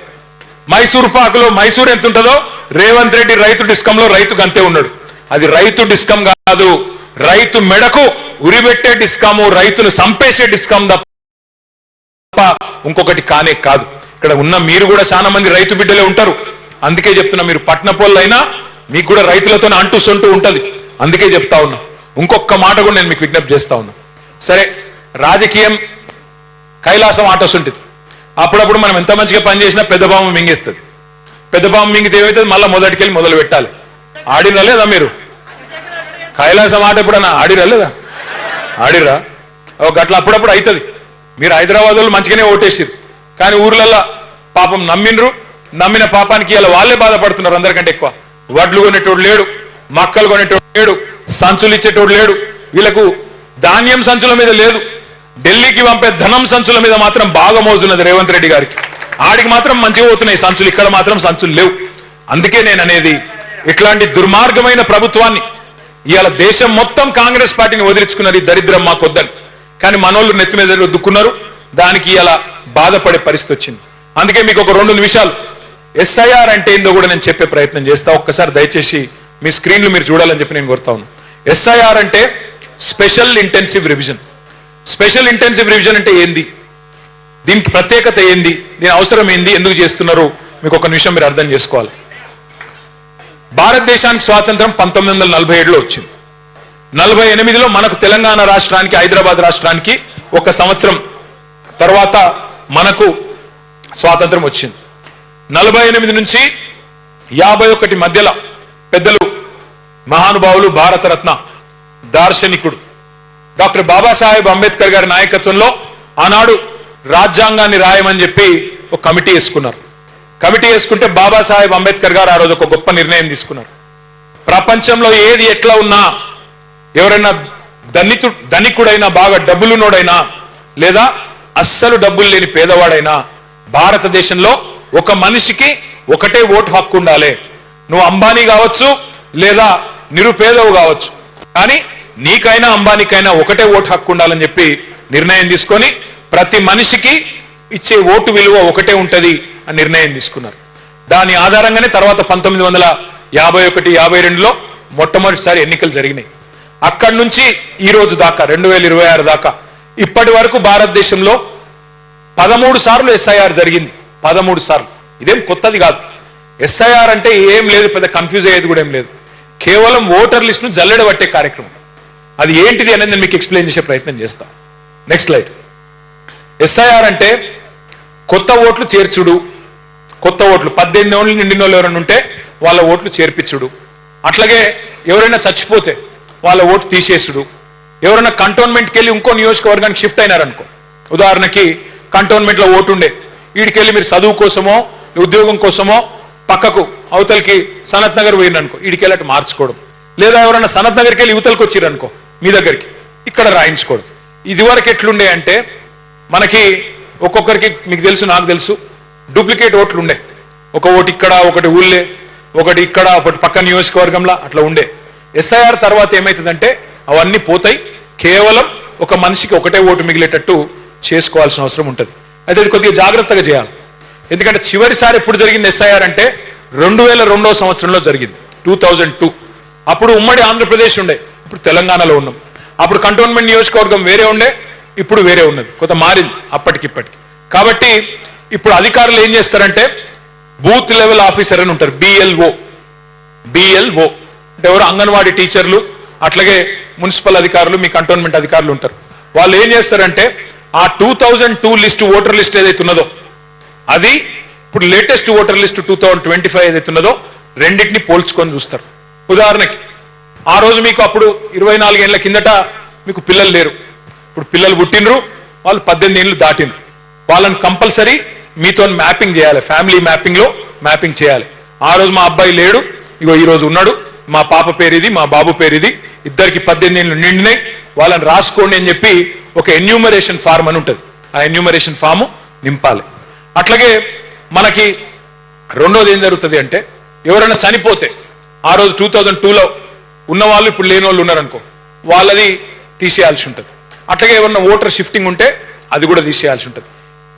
S2: మైసూర్ పాకులో మైసూర్ ఎంత ఉంటుందో రేవంత్ రెడ్డి రైతు డిస్కంలో రైతు గంతే ఉన్నాడు. అది రైతు డిస్కం కాదు, రైతు మెడకు ఉరిబెట్టే డిస్కాము, రైతును సంపేసే డిస్కాం తప్ప ఇంకొకటి కానే కాదు. ఇక్కడ ఉన్న మీరు కూడా చాలా మంది రైతు బిడ్డలే ఉంటారు. అందుకే చెప్తున్నా, మీరు పట్నపోళ్ళైనా మీకు కూడా రైతులతో అంటూ సొంటూ ఉంటది. అందుకే చెప్తా ఉన్నా, ఇంకొక మాట కూడా నేను మీకు విజ్ఞప్తి చేస్తా ఉన్నా. సరే, రాజకీయం కైలాసం ఆటోస్ ఉంటుంది. అప్పుడప్పుడు మనం ఎంత మంచిగా పనిచేసినా పెద్ద బామ్మ మింగేస్తుంది. పెద్ద బామ్మ మింగితే ఏమవుతుంది? మళ్ళీ మొదటికెళ్ళి మొదలు పెట్టాలి. ఆడిరా లేదా మీరు? కైలాసం ఆట ఎప్పుడన్నా ఆడిరా లేదా? ఆడిరా? గట్ల అప్పుడప్పుడు అవుతుంది. మీరు హైదరాబాద్ వాళ్ళు మంచిగానే ఓటేసారు, కానీ ఊర్లల్లో పాపం నమ్మినరు. నమ్మిన పాపానికి ఇలా వాళ్ళే బాధపడుతున్నారు అందరికంటే ఎక్కువ. వడ్లు కొనేటోడు లేడు, మక్కలు కొనేటోడు లేడు, సంచులు ఇచ్చేటోడు లేడు. వీళ్ళకు ధాన్యం సంచుల మీద లేదు, ఢిల్లీకి పంపే ధనం సంచుల మీద మాత్రం బాగా మోజున్నది రేవంత్ రెడ్డి గారికి. ఆడికి మాత్రం మంచిగా పోతున్నాయి సంచులు, ఇక్కడ మాత్రం సంచులు లేవు. అందుకే నేను అనేది, ఇట్లాంటి దుర్మార్గమైన ప్రభుత్వాన్ని ఇవాళ దేశం మొత్తం కాంగ్రెస్ పార్టీని వదిలించుకున్నారు. ఈ దరిద్రం మాకు వద్దని. కానీ మనోళ్ళు నెత్తి మీద దుక్కున్నారు. దానికి ఇలా బాధపడే పరిస్థితి వచ్చింది. అందుకే మీకు ఒక 2 నిమిషాలు SIR అంటే ఏందో కూడా నేను చెప్పే ప్రయత్నం చేస్తా. ఒక్కసారి దయచేసి మీ స్క్రీన్లు మీరు చూడాలని చెప్పి నేను కోరుతా ఉన్నాను. SIR అంటే special intensive revision. Special intensive revision అంటే ఏంది, దీనికి ప్రత్యేకత ఏంది, దీని అవసరం ఏంది, ఎందుకు చేస్తున్నారు, మీకు ఒక నిమిషం మీరు అర్థం చేసుకోవాలి. భారతదేశానికి స్వాతంత్రం 1947లో వచ్చింది. 48లో మనకు తెలంగాణ రాష్ట్రానికి, హైదరాబాద్ రాష్ట్రానికి 1 సంవత్సరం తర్వాత మనకు స్వాతంత్రం వచ్చింది. 48 నుంచి 51 మధ్యలో పెద్దలు మహానుభావులు, భారతరత్న దార్శనికుడు డాక్టర్ బాబాసాహెబ్ అంబేద్కర్ గారి నాయకత్వంలో ఆనాడు రాజ్యాంగాన్ని రాయమని చెప్పి ఒక కమిటీ వేసుకున్నారు. కమిటీ వేసుకుంటే బాబాసాహెబ్ అంబేద్కర్ గారు ఆ రోజు ఒక గొప్ప నిర్ణయం తీసుకున్నారు. ప్రపంచంలో ఏది ఎట్లా ఉన్నా, ఎవరైనా ధనికుడైనా, బాగా డబ్బులున్నోడైనా, లేదా అస్సలు డబ్బులు లేని పేదవాడైనా, భారతదేశంలో ఒక మనిషికి ఒకటే ఓటు హక్కు ఉండాలి. నువ్వు అంబానీ కావచ్చు, లేదా నిరుపేదవు కావచ్చు, కానీ నీకైనా అంబానీకైనా ఒకటే ఓటు హక్కు ఉండాలని చెప్పి నిర్ణయం తీసుకొని ప్రతి మనిషికి ఇచ్చే ఓటు విలువ ఒకటే ఉంటది అని నిర్ణయం తీసుకున్నారు. దాని ఆధారంగానే తర్వాత 1951, 52లో మొట్టమొదటిసారి ఎన్నికలు జరిగినాయి. అక్కడి నుంచి ఈ రోజు దాకా 2026 దాకా ఇప్పటి వరకు భారతదేశంలో 13 సార్లు SIR జరిగింది. 13 సార్లు. ఇదేం కొత్తది కాదు. SIR అంటే ఏం లేదు, పెద్ద కన్ఫ్యూజ్ అయ్యేది కూడా ఏం లేదు. కేవలం ఓటర్ లిస్ట్ ను జల్లెడ పట్టే కార్యక్రమం. అది ఏంటిది అనేది నేను మీకు ఎక్స్ప్లెయిన్ చేసే ప్రయత్నం చేస్తా. Next slide. SIR అంటే కొత్త ఓట్లు చేర్చుడు. కొత్త ఓట్లు 18 ఏళ్ళు నిండిన వాళ్ళు ఎవరైనా ఉంటే వాళ్ళ ఓట్లు చేర్పించుడు. అట్లాగే ఎవరైనా చచ్చిపోతే వాళ్ళ ఓటు తీసేసుడు. ఎవరైనా కంటోన్మెంట్కి వెళ్ళి ఇంకో నియోజకవర్గానికి షిఫ్ట్ అయినారనుకో, ఉదాహరణకి కంటోన్మెంట్లో ఓటు ఉండే, వీడికెళ్ళి మీరు చదువు కోసమో ఉద్యోగం కోసమో పక్కకు అవతలకి సనత్ నగర్ పోయిననుకో, వీడికెళ్ళి అటు మార్చుకోవడం. లేదా ఎవరైనా సనత్ నగర్కి వెళ్ళి యువతలకు వచ్చిరనుకో మీ దగ్గరికి, ఇక్కడ రాయించుకోవడం. ఇదివరకు ఎట్లుండే అంటే మనకి ఒక్కొక్కరికి, మీకు తెలుసు నాకు తెలుసు, డూప్లికేట్ ఓట్లు ఉండే. ఒక ఓటు ఇక్కడ, ఒకటి ఊళ్ళే, ఒకటి ఇక్కడ, ఒకటి పక్క నియోజకవర్గంలో అట్లా ఉండే. SIR తర్వాత ఏమవుతుందంటే అవన్నీ పోతాయి. కేవలం ఒక మనిషికి ఒకటే ఓటు మిగిలేటట్టు చేసుకోవాల్సిన అవసరం ఉంటుంది. అయితే ఇది కొద్దిగా జాగ్రత్తగా చేయాలి. ఎందుకంటే చివరిసారి ఎప్పుడు జరిగింది SIR అంటే 2002వ సంవత్సరంలో జరిగింది, 2002. అప్పుడు ఉమ్మడి ఆంధ్రప్రదేశ్ ఉండే, ఇప్పుడు తెలంగాణలో ఉన్నాం. అప్పుడు కంటోన్మెంట్ నియోజకవర్గం వేరే ఉండే, ఇప్పుడు వేరే ఉన్నది, కొంత మారింది అప్పటికిప్పటికి. కాబట్టి ఇప్పుడు అధికారులు ఏం చేస్తారంటే బూత్ లెవెల్ ఆఫీసర్ అని ఉంటారు, BLO అంటే ఎవరు, అంగన్వాడీ టీచర్లు, అట్లాగే మున్సిపల్ అధికారులు, మీ కంటోన్మెంట్ అధికారులు ఉంటారు. వాళ్ళు ఏం చేస్తారంటే ఆ 2002 లిస్టు, ఓటర్ లిస్ట్ ఏదైతే ఉన్నదో అది ఇప్పుడు లేటెస్ట్ ఓటర్ లిస్ట్ 2025 ఏదైతే ఉన్నదో రెండింటిని పోల్చుకొని చూస్తారు. ఉదాహరణకి ఆ రోజు మీకు అప్పుడు 24 ఏళ్ల కిందట మీకు పిల్లలు లేరు, ఇప్పుడు పిల్లలు పుట్టినరు, వాళ్ళు 18 ఏళ్ళు దాటినరు. వాళ్ళని కంపల్సరీ మీతో మ్యాపింగ్ చేయాలి, ఫ్యామిలీ మ్యాపింగ్ లో మ్యాపింగ్ చేయాలి. ఆ రోజు మా అబ్బాయి లేడు, ఇగో ఈ రోజు ఉన్నాడు, మా పాప పేరు ఇది, మా బాబు పేరు ఇది, ఇద్దరికి 18 ఏళ్ళు నిండినాయి, వాళ్ళని రాసుకోండి అని చెప్పి ఒక ఎన్యూమరేషన్ ఫార్మ్ అని ఉంటుంది. ఆ ఎన్యూమరేషన్ ఫామ్ నింపాలి. అట్లాగే మనకి రెండోది ఏం జరుగుతుంది అంటే ఎవరైనా చనిపోతే ఆ రోజు 2002లో ఉన్న వాళ్ళు ఇప్పుడు లేని వాళ్ళు ఉన్నారనుకో, వాళ్ళది తీసేయాల్సి ఉంటుంది. అట్లాగే ఏమన్నా ఓటర్ షిఫ్టింగ్ ఉంటే అది కూడా తీసేయాల్సి ఉంటుంది.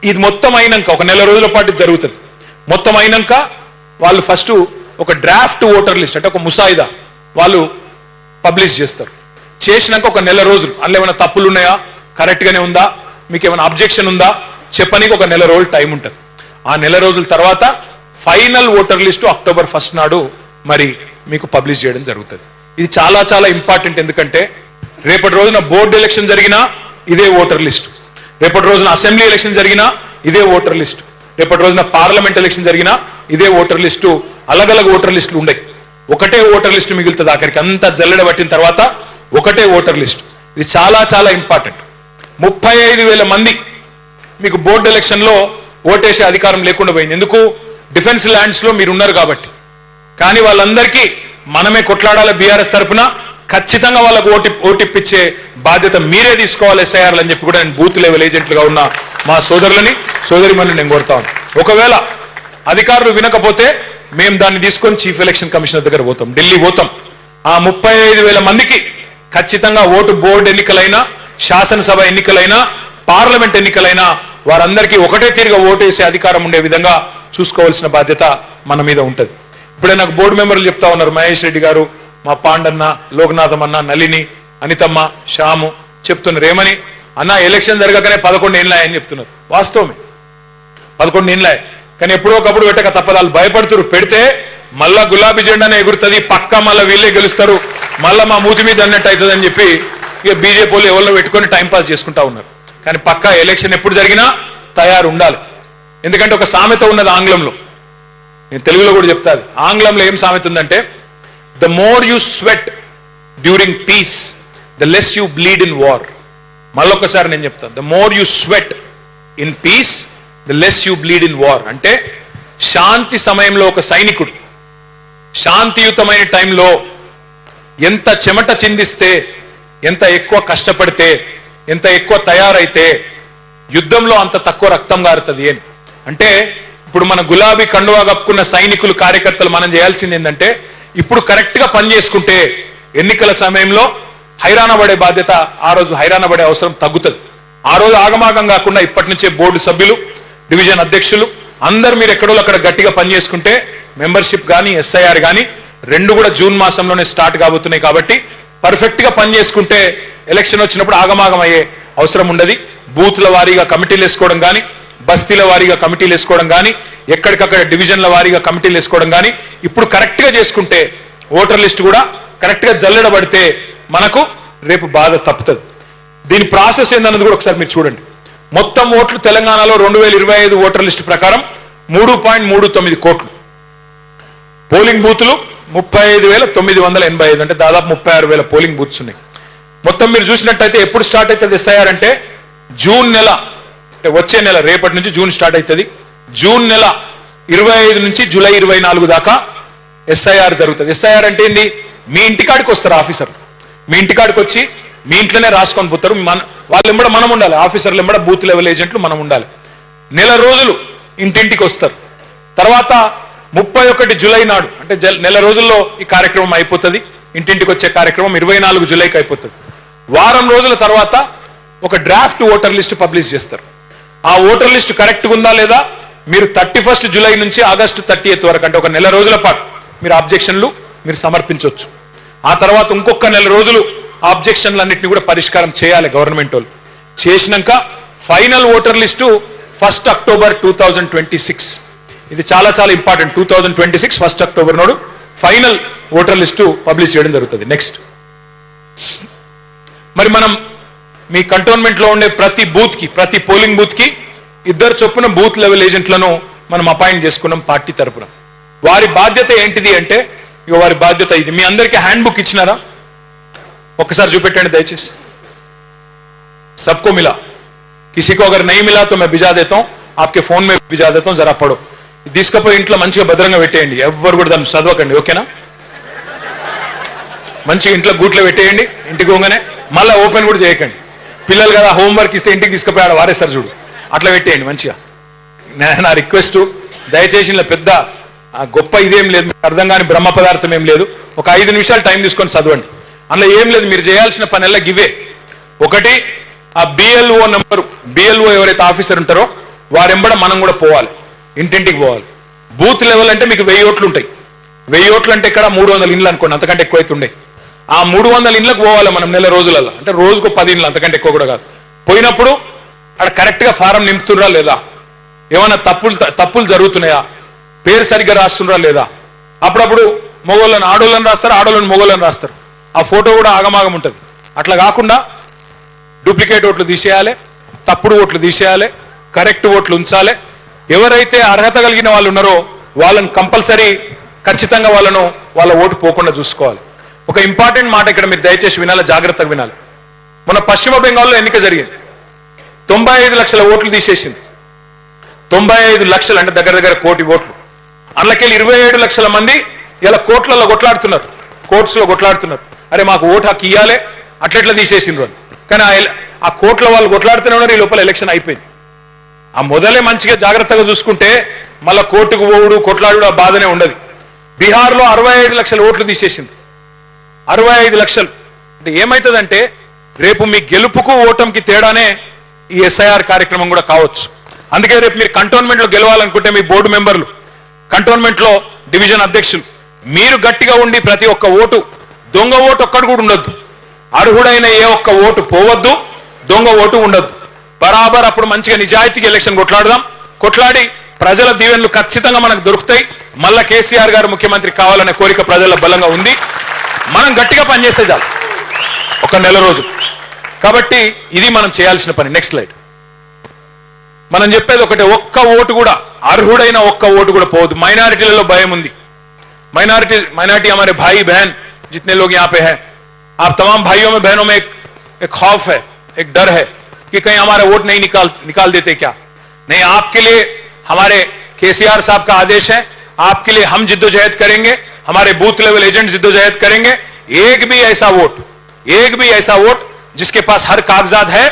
S2: ఇది మొత్తం అయినాక ఒక నెల రోజుల పాటు జరుగుతుంది. మొత్తం అయినాక వాళ్ళు ఫస్ట్ ఒక డ్రాఫ్ట్ ఓటర్ లిస్ట్ అంటే ఒక ముసాయిదా వాళ్ళు పబ్లిష్ చేస్తారు. చేసినాక ఒక నెల రోజులు అందులో ఏమైనా తప్పులు ఉన్నాయా, కరెక్ట్ గానే ఉందా, మీకు ఏమైనా అబ్జెక్షన్ ఉందా చెప్పనీకి ఒక నెల రోజులు టైం ఉంటుంది. ఆ నెల రోజుల తర్వాత ఫైనల్ ఓటర్ లిస్టు October 1 నాడు మరి మీకు పబ్లిష్ చేయడం జరుగుతుంది. ఇది చాలా చాలా ఇంపార్టెంట్. ఎందుకంటే రేపటి రోజున బోర్డు ఎలక్షన్ జరిగినా ఇదే ఓటర్ లిస్టు, రేపటి రోజున అసెంబ్లీ ఎలక్షన్ జరిగినా ఇదే ఓటర్ లిస్టు, రేపటి రోజున పార్లమెంట్ ఎలక్షన్ జరిగినా ఇదే ఓటర్ లిస్టు. అలగలగ ఓటర్ లిస్టులు ఉన్నాయి, ఒకటే ఓటర్ లిస్టు మిగులుతుంది. ఆఖరికి అంతా జల్లెడ పట్టిన తర్వాత ఒకటే ఓటర్ లిస్టు. ఇది చాలా చాలా ఇంపార్టెంట్. 35,000 మంది మీకు బోర్డు ఎలక్షన్ లో ఓటేసే అధికారం లేకుండా పోయింది. ఎందుకు? డిఫెన్స్ ల్యాండ్స్ లో మీరు ఉన్నారు కాబట్టి. కానీ వాళ్ళందరికీ మనమే కొట్లాడాలి. బీఆర్ఎస్ తరఫున ఖచ్చితంగా వాళ్ళకు ఓటిప్పించే బాధ్యత మీరే తీసుకోవాలి ఎస్ఐఆర్లు అని చెప్పి కూడా నేను బూత్ లెవెల్ ఏజెంట్లుగా ఉన్న మా సోదరిమణులు నేను కోరుతా ఉన్నాను. ఒకవేళ అధికారులు వినకపోతే మేము దాన్ని తీసుకొని చీఫ్ ఎలక్షన్ కమిషనర్ దగ్గర పోతాం, ఢిల్లీ పోతాం. ఆ 35,000 మందికి ఖచ్చితంగా ఓటు బోర్డు ఎన్నికలైనా, శాసనసభ ఎన్నికలైనా, పార్లమెంట్ ఎన్నికలైనా వారందరికీ ఒకటే తీరుగా ఓటేసే అధికారం ఉండే విధంగా చూసుకోవాల్సిన బాధ్యత మన మీద ఉంటుంది. ఇప్పుడే నాకు బోర్డు మెంబర్లు చెప్తా ఉన్నారు, మహేష్ రెడ్డి గారు, మా పాండన్న, లోకనాథం అన్న, నళిని, అనితమ్మ, శ్యాము చెప్తున్నారు. ఏమని? అన్న ఎలక్షన్ జరగకనే 11 ఏళ్ళ అని చెప్తున్నారు. వాస్తవమే, 11 ఏళ్ళ. కానీ ఎప్పుడో ఒకప్పుడు పెట్టక తప్పదాలు భయపడుతున్నారు. పెడితే మళ్ళా గులాబీ జెండానే ఎగురుతుంది, పక్క మళ్ళీ వీళ్ళే గెలుస్తారు, మళ్ళా మా మూతి మీద అన్నట్టు అవుతుంది అని చెప్పి ఇక బీజేపీ వాళ్ళు ఎవరిలో పెట్టుకొని టైంపాస్ చేసుకుంటా ఉన్నారు. కానీ పక్క ఎలక్షన్ ఎప్పుడు జరిగినా తయారు ఉండాలి. ఎందుకంటే ఒక సామెత ఉన్నది ఆంగ్లంలో, నేను తెలుగులో కూడా చెప్తాది. ఆంగ్లంలో ఏం సామెత ఉందంటే, the more you sweat during piece the less you bleed in war. మళ్ళొక్కసారి నేను చెప్తాను, the more you sweat in peace the less you bleed in war. అంటే శాంతి సమయంలో ఒక సైనికుడు శాంతియుతమైన టైంలో ఎంత చెమట చిందిస్తే, ఎంత ఎక్కువ కష్టపడితే, ఎంత ఎక్కువ తయారైతే యుద్ధంలో అంత తక్కువ రక్తం గారుతుంది అని. అంటే ఇప్పుడు మన గులాబీ కండువా కప్పుకున్న సైనికులు, కార్యకర్తలు మనం చేయాల్సింది ఏంటంటే, ఇప్పుడు కరెక్ట్ గా పని చేసుకుంటే ఎన్నికల సమయంలో హైరాణ పడే బాధ్యత, ఆ రోజు హైరాణ పడే అవసరం తగ్గుతుంది. ఆ రోజు ఆగమాగం కాకుండా ఇప్పటి నుంచే బోర్డు సభ్యులు, డివిజన్ అధ్యక్షులు అందరు మీరు ఎక్కడో అక్కడ గట్టిగా పనిచేసుకుంటే మెంబర్షిప్ కానీ ఎస్ఐఆర్ కానీ రెండు కూడా జూన్ మాసంలోనే స్టార్ట్ కాబోతున్నాయి. కాబట్టి పర్ఫెక్ట్ గా పనిచేసుకుంటే ఎలక్షన్ వచ్చినప్పుడు ఆగమాగం అయ్యే అవసరం ఉండదు. బూత్ల వారీగా కమిటీలు వేసుకోవడం కానీ, బస్తీల వారీగా కమిటీలు వేసుకోవడం కానీ, ఎక్కడికక్కడ డివిజన్ల వారీగా కమిటీలు వేసుకోవడం కానీ ఇప్పుడు కరెక్ట్ గా చేసుకుంటే, ఓటర్ లిస్ట్ కూడా కరెక్ట్ గా జల్లెడబడితే మనకు రేపు బాధ తప్పుతుంది. దీని ప్రాసెస్ ఏందన్నది కూడా ఒకసారి మీరు చూడండి. మొత్తం ఓట్లు తెలంగాణలో 2025 ఓటర్ లిస్ట్ ప్రకారం 3.39 కోట్లు. పోలింగ్ బూతులు 35,985, అంటే దాదాపు 36,000 పోలింగ్ బూత్స్ ఉన్నాయి. మొత్తం మీరు చూసినట్టయితే ఎప్పుడు స్టార్ట్ అవుతుంది ఎస్ఐఆర్ అంటే జూన్ నెల, అంటే వచ్చే నెల రేపటి నుంచి జూన్ స్టార్ట్ అవుతుంది. జూన్ నెల 25 నుంచి జూలై 24 దాకా ఎస్ఐఆర్ జరుగుతుంది. ఎస్ఐఆర్ అంటే ఏంది? మీ ఇంటికాడికి వస్తారు ఆఫీసర్లు, మీ ఇంటికాడికి వచ్చి మీ ఇంట్లోనే రాసుకొని పోతారు. వాళ్ళు ఎంబడ మనం ఉండాలి, ఆఫీసర్లు ఎంబడ బూత్ లెవెల్ ఏజెంట్లు మనం ఉండాలి. నెల రోజులు ఇంటింటికి వస్తారు. తర్వాత 31 జూలై నాడు, అంటే నెల రోజుల్లో ఈ కార్యక్రమం అయిపోతుంది. ఇంటింటికి వచ్చే కార్యక్రమం 24 జూలైకి అయిపోతుంది. వారం రోజుల తర్వాత ఒక డ్రాఫ్ట్ ఓటర్ లిస్ట్ పబ్లిష్ చేస్తారు. ఆ ఓటర్ లిస్ట్ కరెక్ట్గా ఉందా లేదా మీరు 31 జూలై నుంచి ఆగస్టు 30 వరకు, అంటే ఒక నెల రోజుల పాటు మీరు ఆబ్జెక్షన్లు మీరు సమర్పించవచ్చు. ఆ తర్వాత ఇంకొక నెల రోజులు ఆబ్జెక్షన్లన్నింటినీ కూడా పరిష్కారం చేయాలి గవర్నమెంట్ వాళ్ళు. చేసినాక ఫైనల్ ఓటర్ లిస్టు 1 అక్టోబర్ 2026. ఇది చాలా చాలా ఇంపార్టెంట్. 2026 1 అక్టోబర్ నాడు ఫైనల్ ఓటర్ లిస్టు పబ్లిష్ చేయడం జరుగుతుంది. నెక్స్ట్, మరి మనం మీ కంటోన్మెంట్ లో ఉండే ప్రతి బూత్ కి, ప్రతి పోలింగ్ బూత్ కి 2 చొప్పున బూత్ లెవెల్ ఏజెంట్లను మనం అపాయింట్ చేసుకున్నాం పార్టీ తరపున. వారి బాధ్యత ఏంటిది అంటే, ఇక వారి బాధ్యత ఇది. మీ అందరికీ హ్యాండ్ బుక్ ఇచ్చినారా? ఒక్కసారి చూపెట్టండి దయచేసి. सबको मिला, किसी को अगर नहीं मिला तो मैं भिजा देता हूं, आपके फोन में भिजा देता हूं, जरा पढ़ो. తీసుకపోయి ఇంట్లో మంచిగా భద్రంగా పెట్టేయండి. ఎవ్వరు కూడా దాన్ని చదవకండి, ఓకేనా? మంచిగా ఇంట్లో గూట్లో పెట్టేయండి. ఇంటికి పోగానే మళ్ళీ ఓపెన్ కూడా చేయకండి. పిల్లలు కదా హోంవర్క్ ఇస్తే ఇంటికి తీసుకుపోయి ఆడ వారేస్తారు చూడు, అట్లా పెట్టేయండి మంచిగా. నా రిక్వెస్ట్, దయచేసి ఇలా పెద్ద గొప్ప ఇదేం లేదు, అర్థం కాని బ్రహ్మ పదార్థం ఏం లేదు. ఒక 5 నిమిషాలు టైం తీసుకొని చదవండి. అందులో ఏం లేదు, మీరు చేయాల్సిన పని గివే. ఒకటి, ఆ బిఎల్ఓ నెంబరు, బిఎల్ఓ ఎవరైతే ఆఫీసర్ ఉంటారో వారెంబడ మనం కూడా పోవాలి, ఇంటింటికి పోవాలి. బూత్ లెవెల్ అంటే మీకు 1000 ఓట్లు ఉంటాయి. 1000 ఓట్లు అంటే ఇక్కడ 300 ఇండ్లు అనుకోండి, అంతకంటే ఎక్కువైతే ఉండే. ఆ 300 ఇండ్లకు పోవాలి మనం నెల రోజులలో, అంటే రోజుకు 10 ఇండ్లు, అంతకంటే ఎక్కువ కూడా కాదు. పోయినప్పుడు అక్కడ కరెక్ట్ గా ఫారం నింపుతుర్రా లేదా, ఏమైనా తప్పులు జరుగుతున్నాయా, పేరు సరిగ్గా రాస్తుండ్రా లేదా. అప్పుడప్పుడు మగోళ్ళని ఆడోళ్ళని రాస్తారు, ఆడోళ్ళని మగోళ్ళని రాస్తారు. ఆ ఫోటో కూడా ఆగమాగం ఉంటుంది. అట్లా కాకుండా డూప్లికేట్ ఓట్లు తీసేయాలి, తప్పుడు ఓట్లు తీసేయాలి, కరెక్ట్ ఓట్లు ఉంచాలి. ఎవరైతే అర్హత కలిగిన వాళ్ళు ఉన్నారో వాళ్ళని కంపల్సరీ ఖచ్చితంగా వాళ్ళ ఓటు పోకుండా చూసుకోవాలి. ఒక ఇంపార్టెంట్ మాట ఇక్కడ మీరు దయచేసి వినాలి, జాగ్రత్తగా వినాలి. మన పశ్చిమ బెంగాల్లో ఎన్నిక జరిగింది, 95 లక్షల ఓట్లు తీసేసింది. 95 లక్షలు అంటే దగ్గర దగ్గర 1 కోటి ఓట్లు. అందులోకెళ్ళి 27 లక్షల మంది ఇలా కోట్లలో కొట్లాడుతున్నారు, కోర్ట్స్లో కొట్లాడుతున్నారు. అరే మాకు ఓటు హక్కు ఇయ్యాలి, అట్లెట్లా తీసేసిండ్రు అని. కానీ ఆ కోట్ల వాళ్ళు కొట్లాడుతూనే ఉన్నారు. ఈ లోపల ఎలక్షన్ అయిపోయింది. ఆ మొదలే మంచిగా జాగ్రత్తగా చూసుకుంటే మళ్ళా కోర్టుకు పోవుడు కొట్లాడు ఆ బాధనే ఉండదు. బీహార్లో 65 లక్షల ఓట్లు తీసేసింది. 65 లక్షలు అంటే ఏమవుతుందంటే రేపు మీ గెలుపుకు ఓటమికి తేడానే ఈ ఎస్ఐఆర్ కార్యక్రమం కూడా కావచ్చు. అందుకే రేపు మీరు కంటోన్మెంట్ లో గెలవాలనుకుంటే మీ బోర్డు మెంబర్లు, కంటోన్మెంట్ లో డివిజన్ అధ్యక్షులు మీరు గట్టిగా ఉండి ప్రతి ఒక్క ఓటు, దొంగ ఓటు ఒక్కడు కూడా ఉండొద్దు, అర్హుడైన ఏ ఒక్క ఓటు పోవద్దు, దొంగ ఓటు ఉండొద్దు. బరాబర్ అప్పుడు మంచిగా నిజాయితీగా ఎలక్షన్ కొట్లాడి ప్రజల దీవెనలు ఖచ్చితంగా మనకు దొరుకుతాయి. మళ్ళా కేసీఆర్ గారు ముఖ్యమంత్రి కావాలనే కోరిక ప్రజల బలంగా ఉంది. మనం గట్టిగా పనిచేస్తే చాలు ఒక నెల రోజు. కాబట్టి ఇది మనం చేయాల్సిన పని. Next slide. మనం చెప్పేది ఒకటే, ఒక్క ఓటు కూడా, అర్హుడైన ఒక్క ఓటు కూడా పోవద్దు. మైనారిటీలలో భయం ఉంది. माइनॉरिटी हमारे भाई बहन जितने लोग यहाँ पे हैं, आप तमाम भाइयों में बहनों में एक खौफ है, एक डर है कि कहीं हमारा वोट नहीं निकाल देते क्या। नहीं, आपके लिए हमारे केसीआर साहब का आदेश है, आपके लिए हम जिद्दोजहद करेंगे, हमारे बूथ लेवल एजेंट जिद्दोजहद करेंगे. एक भी ऐसा वोट जिसके पास हर कागजात है,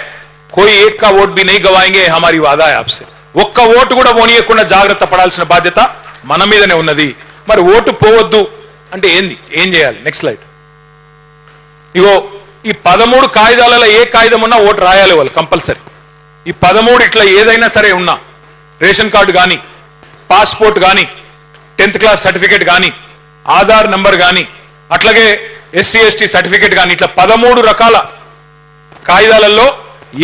S2: कोई एक का वोट भी नहीं गवाएंगे, हमारी वादा है आपसे. ఒక్క ఓటు కూడా పోనీయకుండా జాగ్రత్త పడాల్సిన బాధ్యత మన మీదనే ఉన్నది. మరి ఓటు పోవద్దు అంటే ఏం చేయాలి? Next slide. ఇగో ఈ 13 కాయిదాలలో ఏ కాయిదం ఉన్నా ఓటు రాయాలి వాళ్ళు కంపల్సరీ. ఈ 13 ఇట్లా ఏదైనా సరే ఉన్నా, రేషన్ కార్డు కానీ, పాస్పోర్ట్ కానీ, 10th క్లాస్ సర్టిఫికేట్ కానీ, ఆధార్ నంబర్ కానీ, అట్లాగే SC/ST సర్టిఫికేట్ కానీ, ఇట్లా 13 రకాల కాయిదాలలో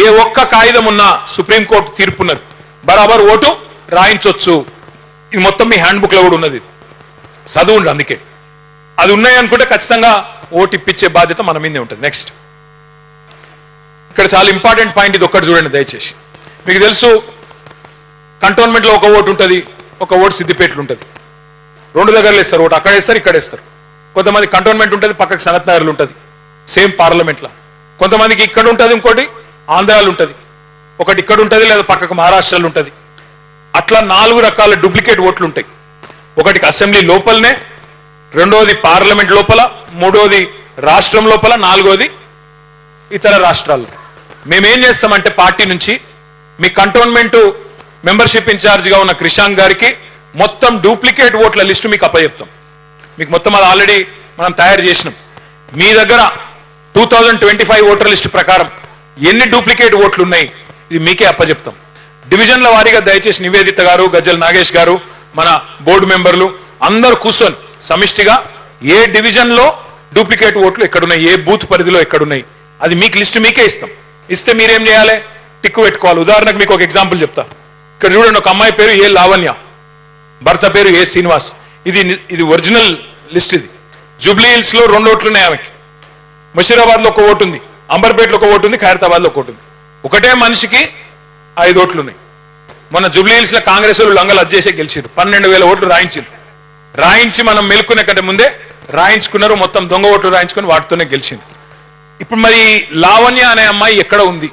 S2: ఏ ఒక్క కాగితం ఉన్నా సుప్రీంకోర్టు తీర్పున్నది, బరాబర్ ఓటు రాయించవచ్చు. ఇది మొత్తం మీ హ్యాండ్ బుక్ లో కూడా ఉన్నది, చదువుండి. అందుకే అది ఉన్నాయి అనుకుంటే ఖచ్చితంగా ఓటు ఇప్పించే బాధ్యత మన మీదే ఉంటుంది. నెక్స్ట్, ఇక్కడ చాలా ఇంపార్టెంట్ పాయింట్, ఇది ఒక్కటి చూడండి దయచేసి. మీకు తెలుసు కంటోన్మెంట్ లో ఒక ఓటు ఉంటుంది, ఒక ఓటు సిద్దిపేటలో ఉంటుంది. 2 దగ్గరలు ఇస్తారు ఓటు, అక్కడ వేస్తారు ఇక్కడ వేస్తారు. కొంతమంది కంటోన్మెంట్ ఉంటుంది, పక్కకు సనత్ నగర్లు ఉంటుంది, సేమ్ పార్లమెంట్ లా. కొంతమందికి ఇక్కడ ఉంటుంది, ఇంకోటి ఆంధ్రాలో ఉంటుంది, ఒకటి ఇక్కడ ఉంటుంది, లేదా పక్కకు మహారాష్ట్రలో ఉంటుంది. అట్లా 4 రకాల డూప్లికేట్ ఓట్లు ఉంటాయి. ఒకటికి అసెంబ్లీ లోపలనే, రెండోది పార్లమెంట్ లోపల, మూడోది రాష్ట్రం లోపల, 4వది ఇతర రాష్ట్రాల్లో. మేమేం చేస్తామంటే పార్టీ నుంచి మీ కంటోన్మెంట్ మెంబర్షిప్ ఇన్ఛార్జిగా ఉన్న క్రిషాంక్ గారికి మొత్తం డూప్లికేట్ ఓట్ల లిస్టు మీకు అప్పచెప్తాం. మీకు మొత్తం అది ఆల్రెడీ మనం తయారు చేసినాం. మీ దగ్గర 2025 ఓటర్ లిస్టు ప్రకారం ఎన్ని డూప్లికేట్ ఓట్లు ఉన్నాయి ఇది మీకే అప్పచెప్తాం. డివిజన్ల వారీగా దయచేసి నివేదిత గారు, గజ్జల్ నాగేష్ గారు, మన బోర్డు మెంబర్లు అందరూ కూర్చొని సమిష్టిగా ఏ డివిజన్ లో డూప్లికేట్ ఓట్లు ఎక్కడున్నాయి, ఏ బూత్ పరిధిలో ఎక్కడున్నాయి, అది మీకు లిస్టు మీకే ఇస్తాం. ఇస్తే మీరేం చేయాలి? టిక్కు పెట్టుకోవాలి. ఉదాహరణకు మీకు ఒక ఎగ్జాంపుల్ చెప్తా. ఇక్కడ చూడండి, ఒక అమ్మాయి పేరు ఏ లావణ్య, భర్త పేరు ఏ శ్రీనివాస్. ఇది ఒరిజినల్ లిస్ట్. ఇది జూబ్లీ హిల్స్ లో 2 ఓట్లు ఉన్నాయి ఆమెకి, ముషీరాబాద్ లో ఒక ఓటు ఉంది, అంబర్పేటలో ఒక ఓటు ఉంది, ఖైరతాబాద్ లో ఒక ఓటు ఉంది. ఒకటే మనిషికి 5 ఓట్లు ఉన్నాయి. మొన్న జూబ్లీ హిల్స్ లో కాంగ్రెస్ వాళ్ళు లంగలు అజ్జేసే గెలిచారు, 12,000 ఓట్లు రాయించి మనం మెలుకునే కంటే ముందే రాయించుకున్నారు. మొత్తం దొంగ ఓట్లు రాయించుకుని వాటితోనే గెలిచింది. ఇప్పుడు మరి లావణ్య అనే అమ్మాయి ఎక్కడ ఉంది,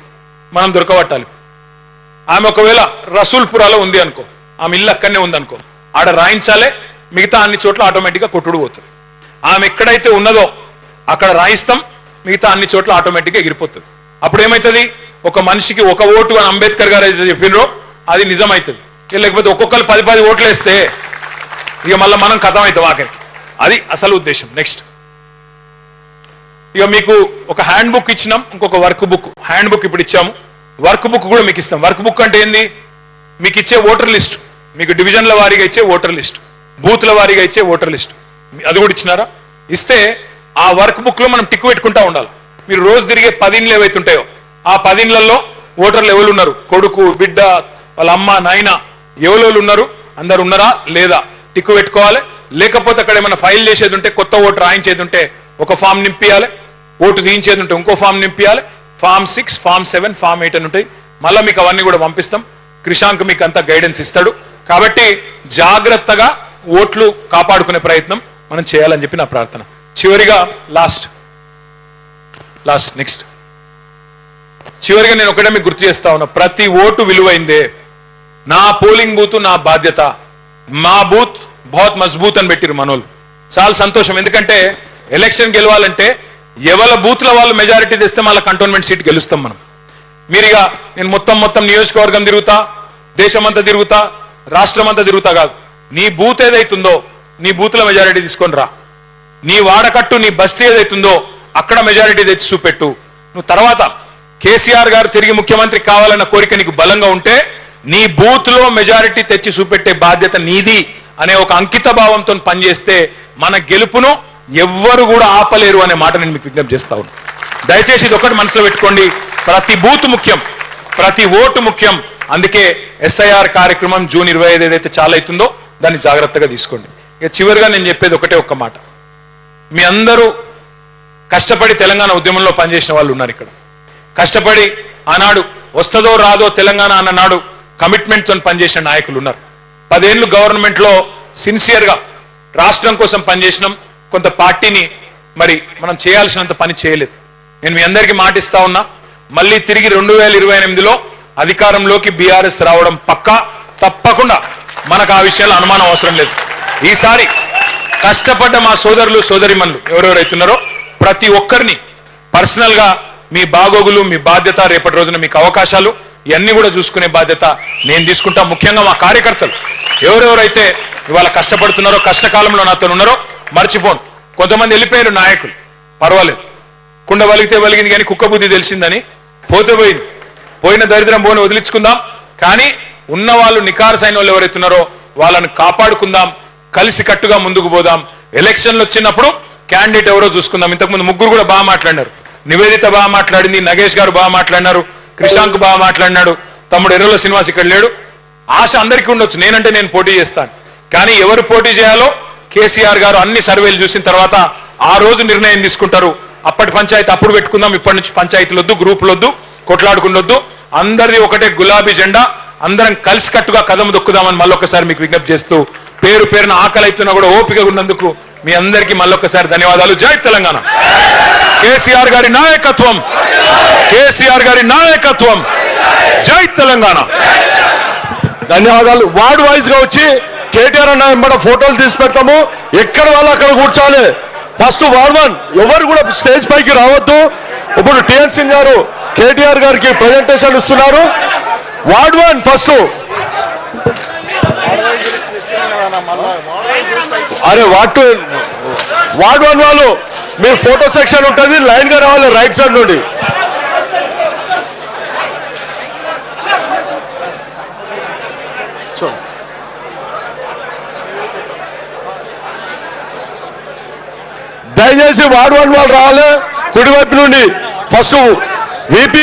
S2: మనం దొరకబట్టాలి. ఆమె ఒకవేళ రసూల్పురాలో ఉంది అనుకో, ఆమె ఇల్లు అక్కడనే ఉంది అనుకో, ఆడ రాయించాలే. మిగతా అన్ని చోట్ల ఆటోమేటిక్గా కొట్టుడు పోతుంది. ఆమె ఎక్కడైతే ఉన్నదో అక్కడ రాయిస్తాం, మిగతా అన్ని చోట్ల ఆటోమేటిక్గా ఎగిరిపోతుంది. అప్పుడు ఏమవుతుంది? ఒక మనిషికి ఒక ఓటు అని అంబేద్కర్ గారు అయితే చెప్పినరో అది నిజమవుతుంది. లేకపోతే ఒక్కొక్కరు 10 ఓట్లు వేస్తే ఇక మళ్ళీ మనం కథం అవుతాం ఆఖరికి. అది అసలు ఉద్దేశం. నెక్స్ట్, ఇక మీకు ఒక హ్యాండ్ బుక్ ఇచ్చినాం, ఇంకొక వర్క్ బుక్. హ్యాండ్ బుక్ ఇప్పుడు ఇచ్చాము, వర్క్ బుక్ కూడా మీకు ఇస్తాం. వర్క్ బుక్ అంటే ఏంది? మీకు ఇచ్చే ఓటర్ లిస్ట్, మీకు డివిజన్ల వారీగా ఇచ్చే ఓటర్ లిస్ట్, బూత్ల వారీగా ఇచ్చే ఓటర్ లిస్ట్, అది కూడా ఇచ్చినారా? ఇస్తే ఆ వర్క్ బుక్ లో మనం టిక్ పెట్టుకుంటా ఉండాలి. మీరు రోజు తిరిగే 10 ఇండ్లు ఏవైతుంటాయో ఆ 10 ఇండ్లలో ఓటర్లు ఎవరు ఉన్నారు, కొడుకు, బిడ్డ, వాళ్ళ అమ్మ, నాయన ఎవరు ఉన్నారు, అందరు ఉన్నారా లేదా టిక్ పెట్టుకోవాలి. లేకపోతే అక్కడ ఏమైనా ఫైల్ చేసేది ఉంటే, కొత్త ఓటు రాయించేది ఉంటే ఒక ఫామ్ నింపియాలి. ఓటు తీయించేది ఉంటే ఇంకో ఫామ్ నింపించాలి. ఫామ్ 6, ఫామ్ 7, ఫామ్ 8 అని ఉంటాయి. మళ్ళీ మీకు అవన్నీ కూడా పంపిస్తాం. క్రిషాంక్ మీకు అంతా గైడెన్స్ ఇస్తాడు. కాబట్టి జాగ్రత్తగా ఓట్లు కాపాడుకునే ప్రయత్నం మనం చేయాలని చెప్పి నా ప్రార్థన. చివరిగా నెక్స్ట్ చివరిగా నేను ఒకటే మీకు గుర్తు చేస్తా ఉన్నా, ప్రతి ఓటు విలువైందే. నా పోలింగ్ బూత్ నా బాధ్యత. మా బూత్ బహుత్ మజ్బూత్ అని పెట్టిరు మనోళ్ళు. చాలా సంతోషం. ఎందుకంటే ఎలక్షన్ గెలవాలంటే ఎవరి బూత్ల వాళ్ళు మెజారిటీ తెస్తే మళ్ళీ కంటోన్మెంట్ సీట్ గెలుస్తాం మనం. మీరుగా నేను మొత్తం నియోజకవర్గం తిరుగుతా, దేశమంతా తిరుగుతా, రాష్ట్రం అంతా తిరుగుతా కాదు. నీ బూత్ ఏదైతుందో నీ బూత్ల మెజారిటీ తీసుకొని రా. నీ వాడకట్టు నీ బస్తీ ఏదైతుందో అక్కడ మెజారిటీ తెచ్చి చూపెట్టు. నువ్వు తర్వాత కేసీఆర్ గారు తిరిగి ముఖ్యమంత్రి కావాలన్న కోరిక నీకు బలంగా ఉంటే నీ బూత్ లో మెజారిటీ తెచ్చి చూపెట్టే బాధ్యత నీది అనే ఒక అంకిత భావంతో పనిచేస్తే మన గెలుపును ఎవ్వరు కూడా ఆపలేరు అనే మాట నేను మీకు విజ్ఞప్తి చేస్తా ఉన్నాను. దయచేసి ఇది ఒకటి మనసులో పెట్టుకోండి. ప్రతి బూత్ ముఖ్యం, ప్రతి ఓటు ముఖ్యం. అందుకే SIR కార్యక్రమం జూన్ 25 ఏదైతే చాలా అవుతుందో దాన్ని జాగ్రత్తగా తీసుకోండి. ఇక చివరిగా నేను చెప్పేది ఒక్క మాట. మీ అందరూ కష్టపడి తెలంగాణ ఉద్యమంలో పనిచేసిన వాళ్ళు ఉన్నారు ఇక్కడ. కష్టపడి ఆనాడు వస్తుందో రాదో తెలంగాణ అన్ననాడు కమిట్మెంట్ తో పనిచేసిన నాయకులు ఉన్నారు. 10 ఏళ్ళు గవర్నమెంట్ లో సిన్సియర్ గా రాష్ట్రం కోసం పనిచేసినాం. కొంత పార్టీని మరి మనం చేయాల్సినంత పని చేయలేదు. నేను మీ అందరికీ మాటిస్తా ఉన్నా, మళ్ళీ తిరిగి 2028లో అధికారంలోకి బీఆర్ఎస్ రావడం పక్కా, తప్పకుండా. మనకు ఆ విషయంలో అనుమానం అవసరం లేదు. ఈసారి కష్టపడ్డ మా సోదరులు సోదరిమణులు ఎవరెవరైతున్నారో ప్రతి ఒక్కరిని పర్సనల్ గా మీ బాగోగులు, మీ బాధ్యత, రేపటి రోజున మీకు అవకాశాలు ఇవన్నీ కూడా చూసుకునే బాధ్యత నేను తీసుకుంటా. ముఖ్యంగా మా కార్యకర్తలు ఎవరెవరైతే ఇవాళ కష్టపడుతున్నారో, కష్టకాలంలో నాతో ఉన్నారో మర్చిపోను. కొంతమంది వెళ్ళిపోయారు నాయకులు, పర్వాలేదు. కుండ వలిగితే వలిగింది కానీ కుక్క బుద్ధి తెలిసిందని పోతే పోయింది. పోయిన దరిద్రం పోని వదిలించుకుందాం. కానీ ఉన్న వాళ్ళు నికార్సైన వాళ్ళు ఎవరైతున్నారో వాళ్ళని కాపాడుకుందాం. కలిసి కట్టుగా ముందుకు పోదాం. ఎలక్షన్లు వచ్చినప్పుడు క్యాండిడేట్ ఎవరో చూసుకుందాం. ఇంతకుముందు ముగ్గురు కూడా బాగా మాట్లాడినారు. నివేదిత బాగా మాట్లాడింది, నగేష్ గారు బాగా మాట్లాడినారు, క్రిషాంక్ బాగా మాట్లాడినాడు, తమ్ముడు ఎర్రల శ్రీనివాస్ ఇక్కడ లేడు. ఆశ అందరికీ ఉండొచ్చు, నేనంటే నేను పోటీ చేస్తాను. కానీ ఎవరు పోటీ చేయాలో కేసీఆర్ గారు అన్ని సర్వేలు చూసిన తర్వాత ఆ రోజు నిర్ణయం తీసుకుంటారు. అప్పటి పంచాయతీ అప్పుడు పెట్టుకుందాం, ఇప్పటి నుంచి పంచాయతీలు వద్దు, గ్రూపులు వద్దు, కొట్లాడుకుండొద్దు. అందరిది ఒకటే గులాబీ జెండా, అందరం కలిసి కట్టుగా కదము దొక్కుదామని మళ్ళొకసారి మీకు విజ్ఞప్తి చేస్తూ, పేరు పేరున ఆకలి అవుతున్నా కూడా ఓపిక ఉన్నందుకు మీ అందరికీ మళ్ళొకసారి ధన్యవాదాలు. జై తెలంగాణ. కేసీఆర్ గారి నాయకత్వం, కేసీఆర్ గారి నాయకత్వం. జై తెలంగాణ.
S1: ధన్యవాదాలు. వార్డ్ వైజ్ గా వచ్చి కేటీఆర్ అన్న మన ఫోటోలు తీసి పెడతాము. ఎక్కడ వాళ్ళు అక్కడ కూర్చోవాలి. ఫస్ట్ వార్డ్ 1 ఎవరు కూడా స్టేజ్ పైకి రావద్దు. ఇప్పుడు TN సింగ్ గారు కేటీఆర్ గారికి ప్రజెంటేషన్ ఇస్తున్నారు. Ward 1 first. అరే వార్డ్ 1 వాళ్ళు మీ ఫోటో సెక్షన్ ఉంటుంది, లైన్ గా రావాలి రైట్ సైడ్ నుండి. దయచేసి వార్డ్ 1 వాళ్ళు రావాలి కుడివైపు నుండి. First VP